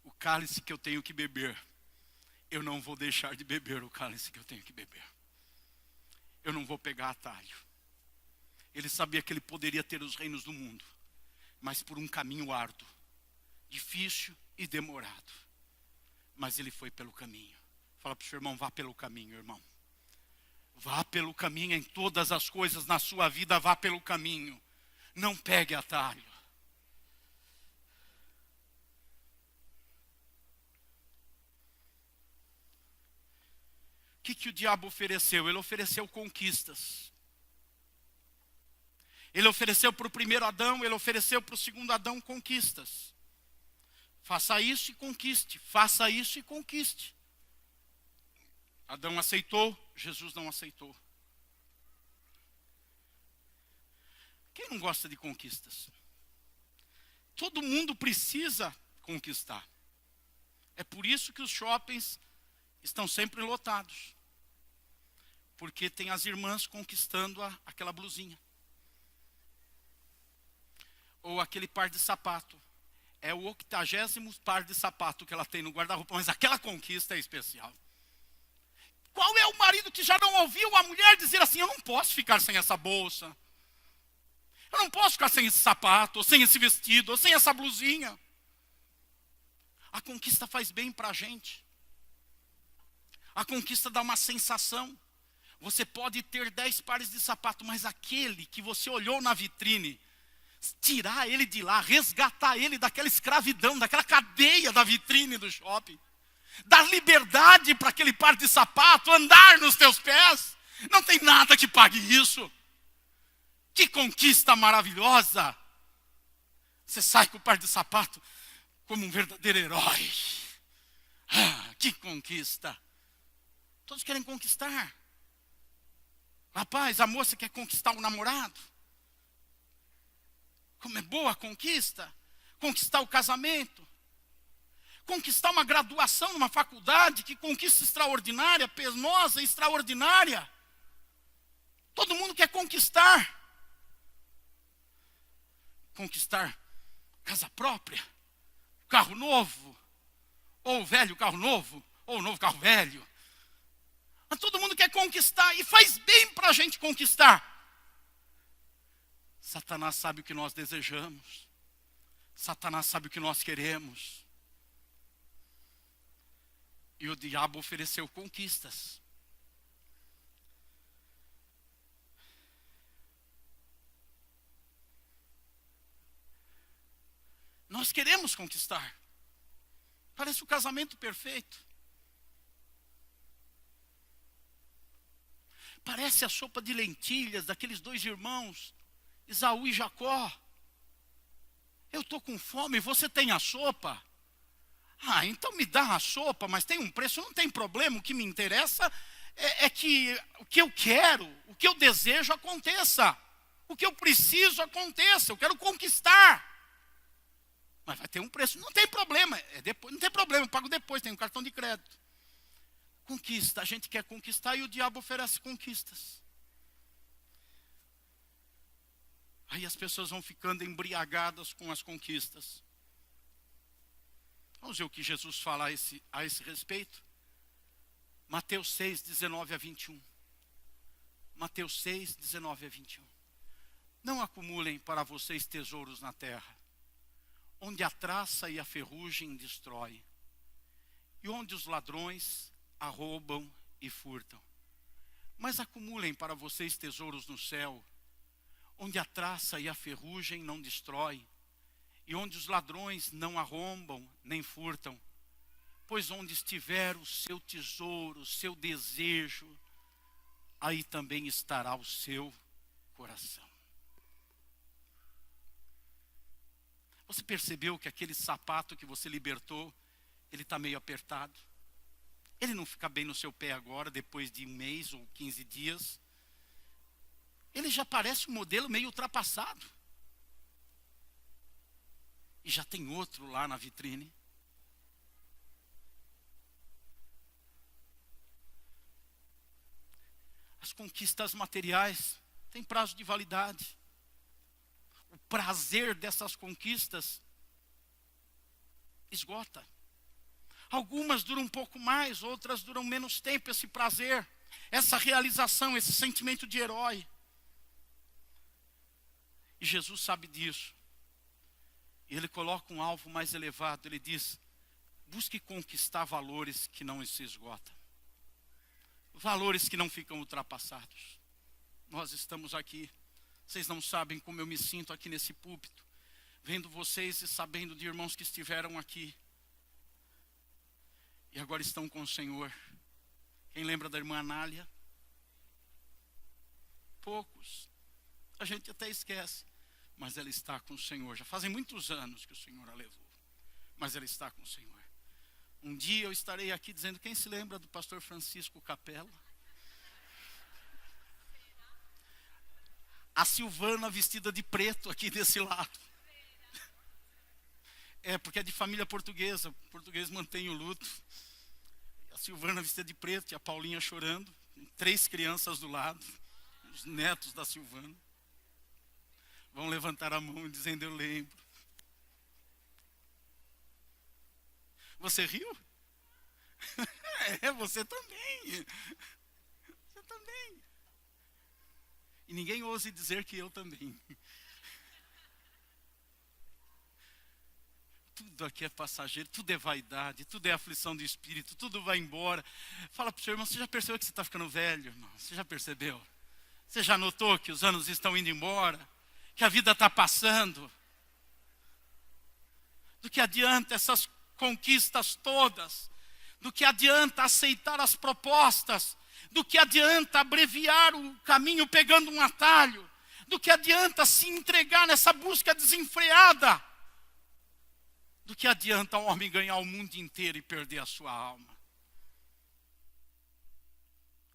O cálice que eu tenho que beber, eu não vou deixar de beber o cálice que eu tenho que beber. Eu não vou pegar atalho. Ele sabia que ele poderia ter os reinos do mundo, mas por um caminho árduo, difícil e demorado. Mas ele foi pelo caminho. Fala para o seu irmão: vá pelo caminho, irmão. Vá pelo caminho em todas as coisas na sua vida, vá pelo caminho. Não pegue atalho. O que o diabo ofereceu? Ele ofereceu conquistas. Ele ofereceu para o primeiro Adão, ele ofereceu para o segundo Adão conquistas. Faça isso e conquiste. Faça isso e conquiste. Adão aceitou, Jesus não aceitou. Quem não gosta de conquistas? Todo mundo precisa conquistar. É por isso que os shoppings estão sempre lotados. Porque tem as irmãs conquistando aquela blusinha. Ou aquele par de sapato. É o 80º par de sapato que ela tem no guarda-roupa, mas aquela conquista é especial. Qual é o marido que já não ouviu a mulher dizer assim: eu não posso ficar sem essa bolsa, eu não posso ficar sem esse sapato, ou sem esse vestido, ou sem essa blusinha? A conquista faz bem para a gente. A conquista dá uma sensação. Você pode ter 10 pares de sapato, mas aquele que você olhou na vitrine, tirar ele de lá, resgatar ele daquela escravidão, daquela cadeia da vitrine do shopping, dar liberdade para aquele par de sapato andar nos teus pés, não tem nada que pague isso. Que conquista maravilhosa! Você sai com o par de sapato como um verdadeiro herói. Ah, que conquista! Todos querem conquistar. Rapaz, a moça quer conquistar o namorado. Como é boa a conquista. Conquistar o casamento. Conquistar uma graduação numa faculdade, que conquista extraordinária, penosa, extraordinária. Todo mundo quer conquistar. Conquistar casa própria, carro novo, ou velho carro novo, ou novo carro velho. Mas todo mundo quer conquistar, e faz bem para a gente conquistar. Satanás sabe o que nós desejamos. Satanás sabe o que nós queremos. E o diabo ofereceu conquistas. Nós queremos conquistar. Parece o casamento perfeito. Parece a sopa de lentilhas daqueles dois irmãos, Esaú e Jacó. Eu estou com fome, você tem a sopa? Ah, então me dá a sopa, mas tem um preço, não tem problema. O que me interessa é que o que eu quero, o que eu desejo aconteça. O que eu preciso aconteça, eu quero conquistar. Mas vai ter um preço, não tem problema, depois, não tem problema, eu pago depois, tem um cartão de crédito. Conquista, a gente quer conquistar e o diabo oferece conquistas. Aí as pessoas vão ficando embriagadas com as conquistas. Vamos ver o que Jesus fala a esse respeito. Mateus 6, 19 a 21. Mateus 6, 19 a 21. Não acumulem para vocês tesouros na terra, onde a traça e a ferrugem destrói, e onde os ladrões arrombam e furtam. Mas acumulem para vocês tesouros no céu, onde a traça e a ferrugem não destrói, e onde os ladrões não arrombam nem furtam. Pois onde estiver o seu tesouro, o seu desejo, aí também estará o seu coração. Você percebeu que aquele sapato que você libertou, ele está meio apertado? Ele não fica bem no seu pé agora, depois de um mês ou 15 dias. Ele já parece um modelo meio ultrapassado. E já tem outro lá na vitrine. As conquistas materiais têm prazo de validade. O prazer dessas conquistas esgota. Algumas duram um pouco mais, outras duram menos tempo, esse prazer, essa realização, esse sentimento de herói. E Jesus sabe disso. E ele coloca um alvo mais elevado. Ele diz: busque conquistar valores que não se esgotam. Valores que não ficam ultrapassados. Nós estamos aqui. Vocês não sabem como eu me sinto aqui nesse púlpito, vendo vocês e sabendo de irmãos que estiveram aqui e agora estão com o Senhor. Quem lembra da irmã Anália? Poucos. A gente até esquece. Mas ela está com o Senhor. Já fazem muitos anos que o Senhor a levou. Mas ela está com o Senhor. Um dia eu estarei aqui dizendo: quem se lembra do pastor Francisco Capella? A Silvana vestida de preto aqui desse lado. É, porque é de família portuguesa. O português mantém o luto. A Silvana vestida de preto e a Paulinha chorando. 3 crianças do lado. Os netos da Silvana. Vão levantar a mão dizendo: eu lembro. Você riu? É, você também. Você também. E ninguém ouse dizer que eu também. Tudo aqui é passageiro, tudo é vaidade, tudo é aflição do espírito, tudo vai embora. Fala para o seu irmão: você já percebeu que você está ficando velho, irmão? Você já percebeu? Você já notou que os anos estão indo embora? Que a vida está passando? Do que adianta essas conquistas todas? Do que adianta aceitar as propostas? Do que adianta abreviar o caminho pegando um atalho? Do que adianta se entregar nessa busca desenfreada? Do que adianta um homem ganhar o mundo inteiro e perder a sua alma?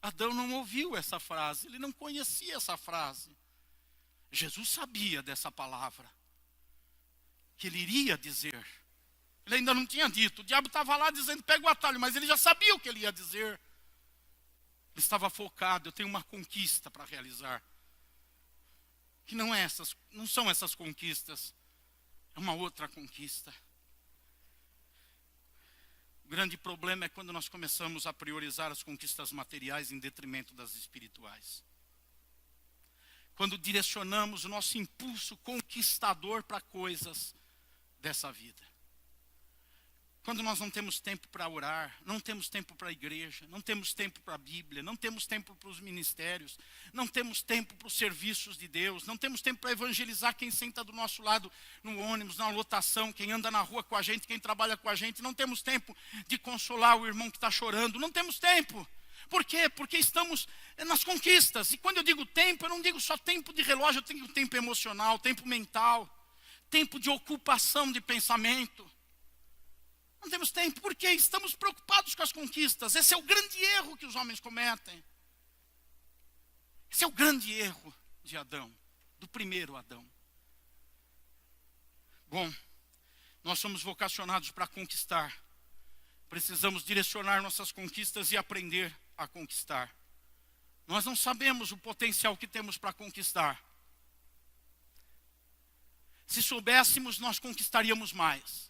Adão não ouviu essa frase, ele não conhecia essa frase. Jesus sabia dessa palavra, que ele iria dizer. Ele ainda não tinha dito, o diabo estava lá dizendo, pega o atalho, mas ele já sabia o que ele ia dizer. Ele estava focado, eu tenho uma conquista para realizar. Que não são essas conquistas, é uma outra conquista. O grande problema é quando nós começamos a priorizar as conquistas materiais em detrimento das espirituais. Quando direcionamos o nosso impulso conquistador para coisas dessa vida. Quando nós não temos tempo para orar, não temos tempo para a igreja, não temos tempo para a Bíblia, não temos tempo para os ministérios, não temos tempo para os serviços de Deus, não temos tempo para evangelizar quem senta do nosso lado no ônibus, na lotação, quem anda na rua com a gente, quem trabalha com a gente, não temos tempo de consolar o irmão que está chorando, não temos tempo. Por quê? Porque estamos nas conquistas. E quando eu digo tempo, eu não digo só tempo de relógio, eu tenho tempo emocional, tempo mental, tempo de ocupação de pensamento. Não temos tempo, porque estamos preocupados com as conquistas. Esse é o grande erro que os homens cometem. Esse é o grande erro de Adão, do primeiro Adão. Bom, nós somos vocacionados para conquistar. Precisamos direcionar nossas conquistas e aprender a conquistar. Nós não sabemos o potencial que temos para conquistar. Se soubéssemos, nós conquistaríamos mais.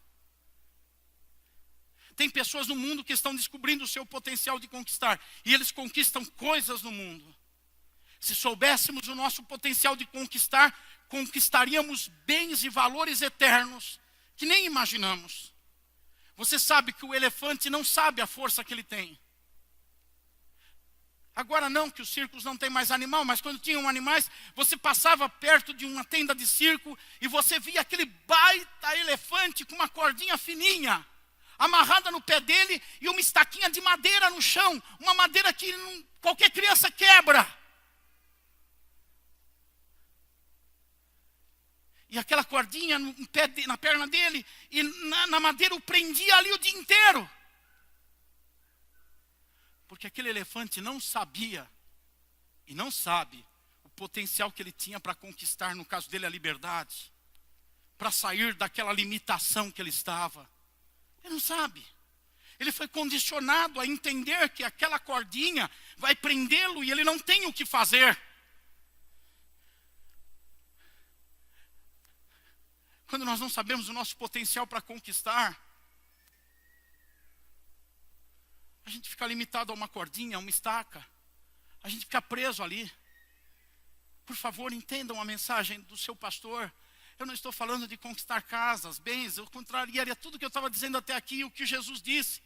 Tem pessoas no mundo que estão descobrindo o seu potencial de conquistar. E eles conquistam coisas no mundo. Se soubéssemos o nosso potencial de conquistar, conquistaríamos bens e valores eternos que nem imaginamos. Você sabe que o elefante não sabe a força que ele tem. Agora não, que os circos não tem mais animal, mas quando tinham animais, você passava perto de uma tenda de circo e você via aquele baita elefante com uma cordinha fininha, amarrada no pé dele e uma estaquinha de madeira no chão, uma madeira que qualquer criança quebra. E aquela cordinha na perna dele e na madeira o prendia ali o dia inteiro. Porque aquele elefante não sabia e não sabe o potencial que ele tinha para conquistar, no caso dele, a liberdade. Para sair daquela limitação que ele estava. Ele não sabe. Ele foi condicionado a entender que aquela cordinha vai prendê-lo e ele não tem o que fazer. Quando nós não sabemos o nosso potencial para conquistar, a gente fica limitado a uma cordinha, a uma estaca. A gente fica preso ali. Por favor, entendam a mensagem do seu pastor. Eu não estou falando de conquistar casas, bens. Eu contrariaria tudo que eu estava dizendo até aqui, o que Jesus disse.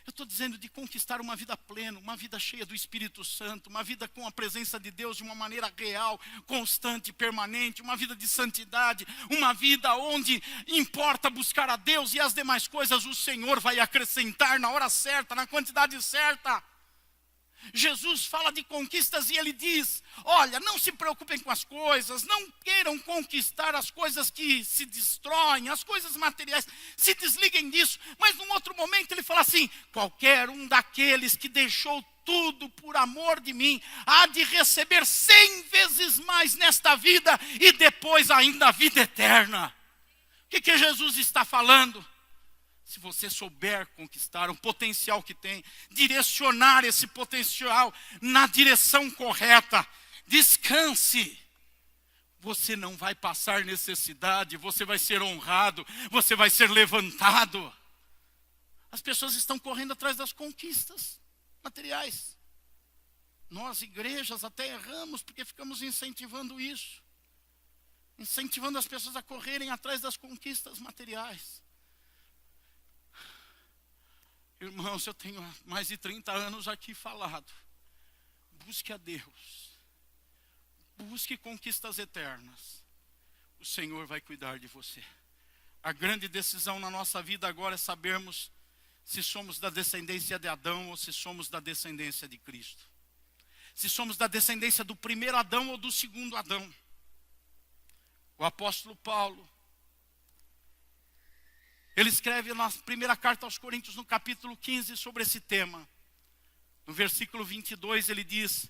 Eu estou dizendo de conquistar uma vida plena, uma vida cheia do Espírito Santo, uma vida com a presença de Deus de uma maneira real, constante, permanente, uma vida de santidade, uma vida onde importa buscar a Deus e as demais coisas o Senhor vai acrescentar na hora certa, na quantidade certa. Jesus fala de conquistas e ele diz, olha, não se preocupem com as coisas, não queiram conquistar as coisas que se destroem, as coisas materiais, se desliguem disso. Mas num outro momento ele fala assim, qualquer um daqueles que deixou tudo por amor de mim, há de receber 100 vezes mais nesta vida e depois ainda a vida eterna. O que Jesus está falando? Se você souber conquistar o potencial que tem, direcionar esse potencial na direção correta, descanse. Você não vai passar necessidade, você vai ser honrado, você vai ser levantado. As pessoas estão correndo atrás das conquistas materiais. Nós, igrejas, até erramos porque ficamos incentivando isso. Incentivando as pessoas a correrem atrás das conquistas materiais. Irmãos, eu tenho mais de 30 anos aqui falado. Busque a Deus. Busque conquistas eternas. O Senhor vai cuidar de você. A grande decisão na nossa vida agora é sabermos se somos da descendência de Adão ou se somos da descendência de Cristo. Se somos da descendência do primeiro Adão ou do segundo Adão. O apóstolo Paulo, ele escreve na primeira carta aos Coríntios, no capítulo 15, sobre esse tema. No versículo 22, ele diz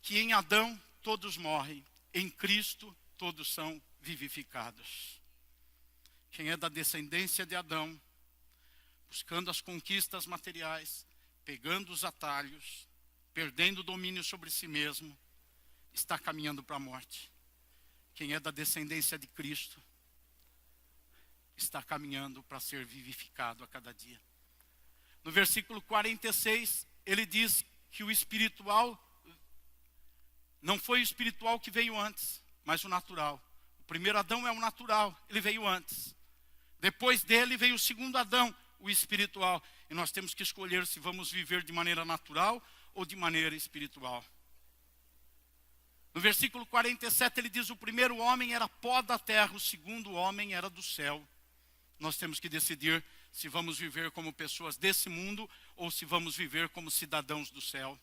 que em Adão todos morrem, em Cristo todos são vivificados. Quem é da descendência de Adão, buscando as conquistas materiais, pegando os atalhos, perdendo o domínio sobre si mesmo, está caminhando para a morte. Quem é da descendência de Cristo, está caminhando para ser vivificado a cada dia. No versículo 46, ele diz que o espiritual, não foi o espiritual que veio antes, mas o natural. O primeiro Adão é o natural, ele veio antes. Depois dele veio o segundo Adão, o espiritual. E nós temos que escolher se vamos viver de maneira natural ou de maneira espiritual. No versículo 47 ele diz: o primeiro homem era pó da terra, o segundo homem era do céu. Nós temos que decidir se vamos viver como pessoas desse mundo ou se vamos viver como cidadãos do céu.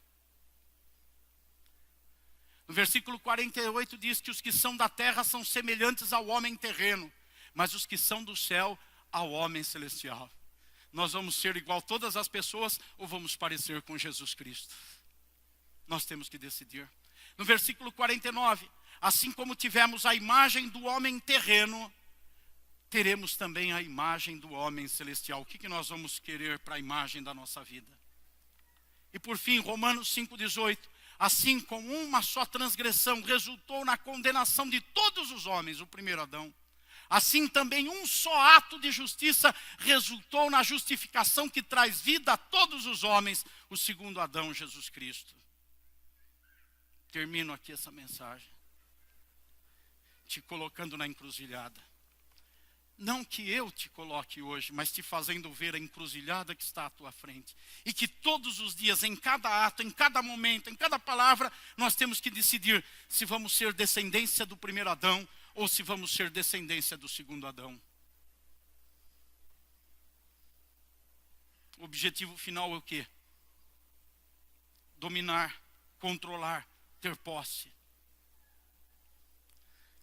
No versículo 48 diz que os que são da terra são semelhantes ao homem terreno, mas os que são do céu ao homem celestial. Nós vamos ser igual a todas as pessoas ou vamos parecer com Jesus Cristo? Nós temos que decidir. No versículo 49, assim como tivemos a imagem do homem terreno, teremos também a imagem do homem celestial. O que nós vamos querer para a imagem da nossa vida? E por fim, Romanos 5,18. Assim como uma só transgressão resultou na condenação de todos os homens, o primeiro Adão, assim também um só ato de justiça resultou na justificação que traz vida a todos os homens, o segundo Adão, Jesus Cristo. Termino aqui essa mensagem, te colocando na encruzilhada. Não que eu te coloque hoje, mas te fazendo ver a encruzilhada que está à tua frente. E que todos os dias, em cada ato, em cada momento, em cada palavra, nós temos que decidir se vamos ser descendência do primeiro Adão ou se vamos ser descendência do segundo Adão. O objetivo final é o quê? Dominar, controlar, ter posse.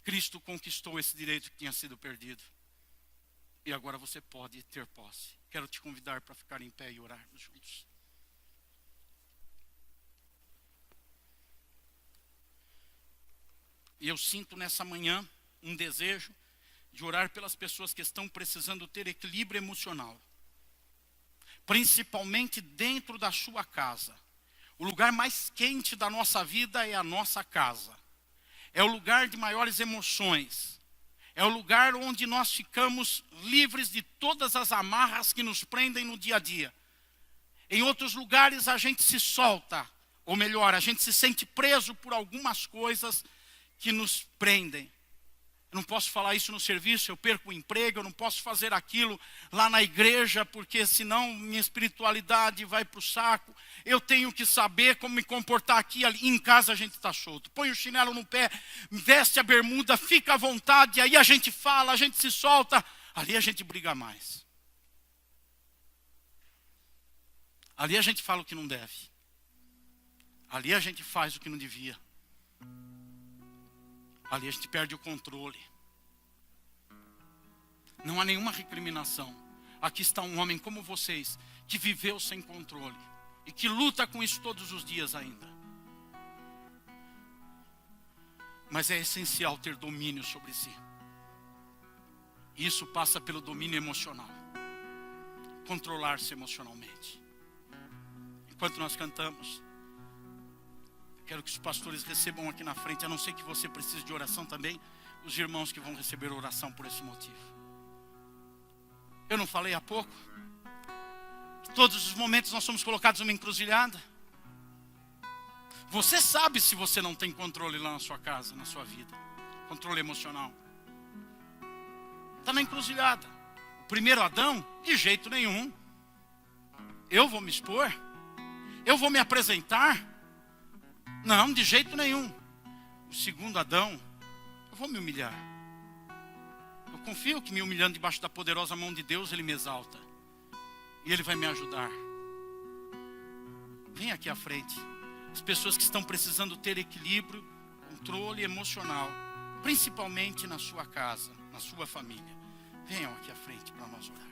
Cristo conquistou esse direito que tinha sido perdido. E agora você pode ter posse. Quero te convidar para ficar em pé e orarmos juntos. E eu sinto nessa manhã um desejo de orar pelas pessoas que estão precisando ter equilíbrio emocional. Principalmente dentro da sua casa. O lugar mais quente da nossa vida é a nossa casa. É o lugar de maiores emoções. É o lugar onde nós ficamos livres de todas as amarras que nos prendem no dia a dia. Em outros lugares a gente se solta, ou melhor, a gente se sente preso por algumas coisas que nos prendem. Eu não posso falar isso no serviço, eu perco o emprego, eu não posso fazer aquilo lá na igreja, porque senão minha espiritualidade vai para o saco. Eu tenho que saber como me comportar aqui, ali. Em casa a gente está solto. Põe o chinelo no pé, veste a bermuda, fica à vontade, aí a gente fala, a gente se solta. Ali a gente briga mais. Ali a gente fala o que não deve. Ali a gente faz o que não devia. Ali a gente perde o controle. Não há nenhuma recriminação. Aqui está um homem como vocês, que viveu sem controle. E que luta com isso todos os dias ainda. Mas é essencial ter domínio sobre si. Isso passa pelo domínio emocional. Controlar-se emocionalmente. Enquanto nós cantamos, quero que os pastores recebam aqui na frente, a não ser que você precise de oração também, os irmãos que vão receber oração por esse motivo. Eu não falei há pouco? Que todos os momentos nós somos colocados numa encruzilhada. Você sabe se você não tem controle lá na sua casa, na sua vida. Controle emocional. Está na encruzilhada. O primeiro Adão, de jeito nenhum. Eu vou me expor? Eu vou me apresentar? Não, de jeito nenhum. O segundo Adão, eu vou me humilhar. Eu confio que me humilhando debaixo da poderosa mão de Deus, Ele me exalta. E Ele vai me ajudar. Vem aqui à frente. As pessoas que estão precisando ter equilíbrio, controle emocional. principalmente na sua casa, na sua família. Venham aqui à frente para nós orarmos.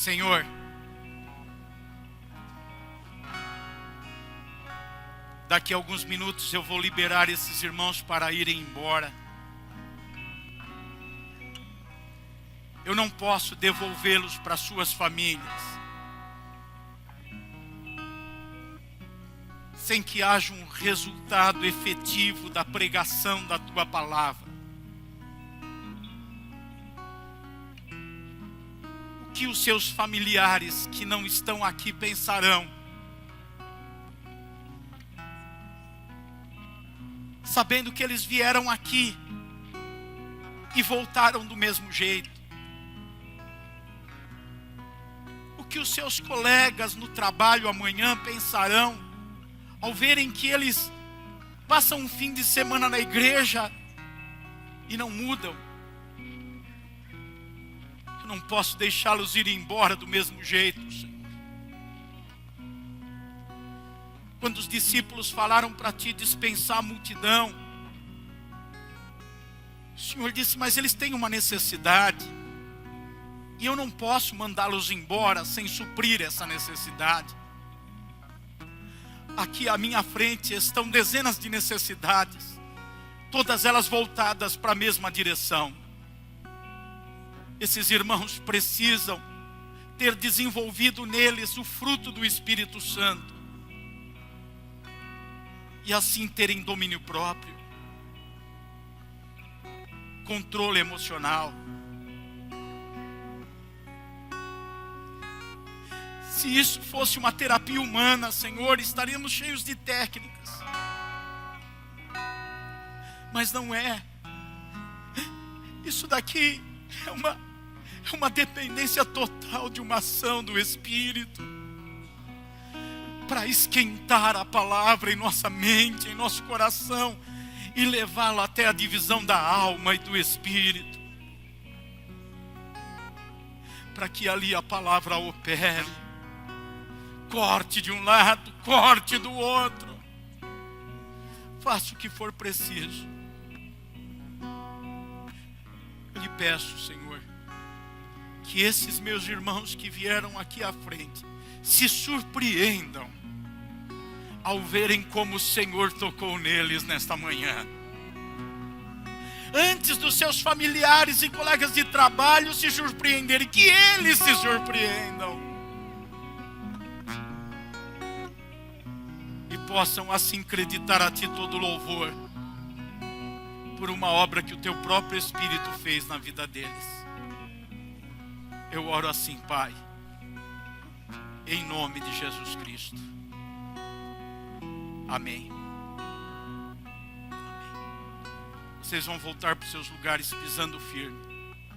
Senhor, daqui a alguns minutos eu vou liberar esses irmãos para irem embora. Eu não posso devolvê-los para suas famílias sem que haja um resultado efetivo da pregação da tua palavra. O que os seus familiares que não estão aqui pensarão, sabendo que eles vieram aqui e voltaram do mesmo jeito? O que os seus colegas no trabalho amanhã pensarão ao verem que eles passam um fim de semana na igreja e não mudam? Eu não posso deixá-los ir embora do mesmo jeito, Senhor. Quando os discípulos falaram para ti dispensar a multidão, o Senhor disse, mas eles têm uma necessidade, e eu não posso mandá-los embora sem suprir essa necessidade. Aqui à minha frente estão dezenas de necessidades, todas elas voltadas para a mesma direção. Esses irmãos precisam ter desenvolvido neles o fruto do Espírito Santo, e assim terem domínio próprio, controle emocional. Se isso fosse uma terapia humana, Senhor, estaríamos cheios de técnicas. Mas não é. Isso daqui é uma dependência total de uma ação do Espírito, para esquentar a palavra em nossa mente, em nosso coração, e levá-la até a divisão da alma e do Espírito, para que ali a palavra opere, corte de um lado, corte do outro, faça o que for preciso. Eu lhe peço, Senhor, que esses meus irmãos que vieram aqui à frente se surpreendam ao verem como o Senhor tocou neles nesta manhã. Antes dos seus familiares e colegas de trabalho se surpreenderem, que eles se surpreendam. E possam assim acreditar a Ti todo louvor, por uma obra que o Teu próprio Espírito fez na vida deles. Eu oro assim, Pai, em nome de Jesus Cristo. Amém. Amém. Vocês vão voltar para os seus lugares pisando firme.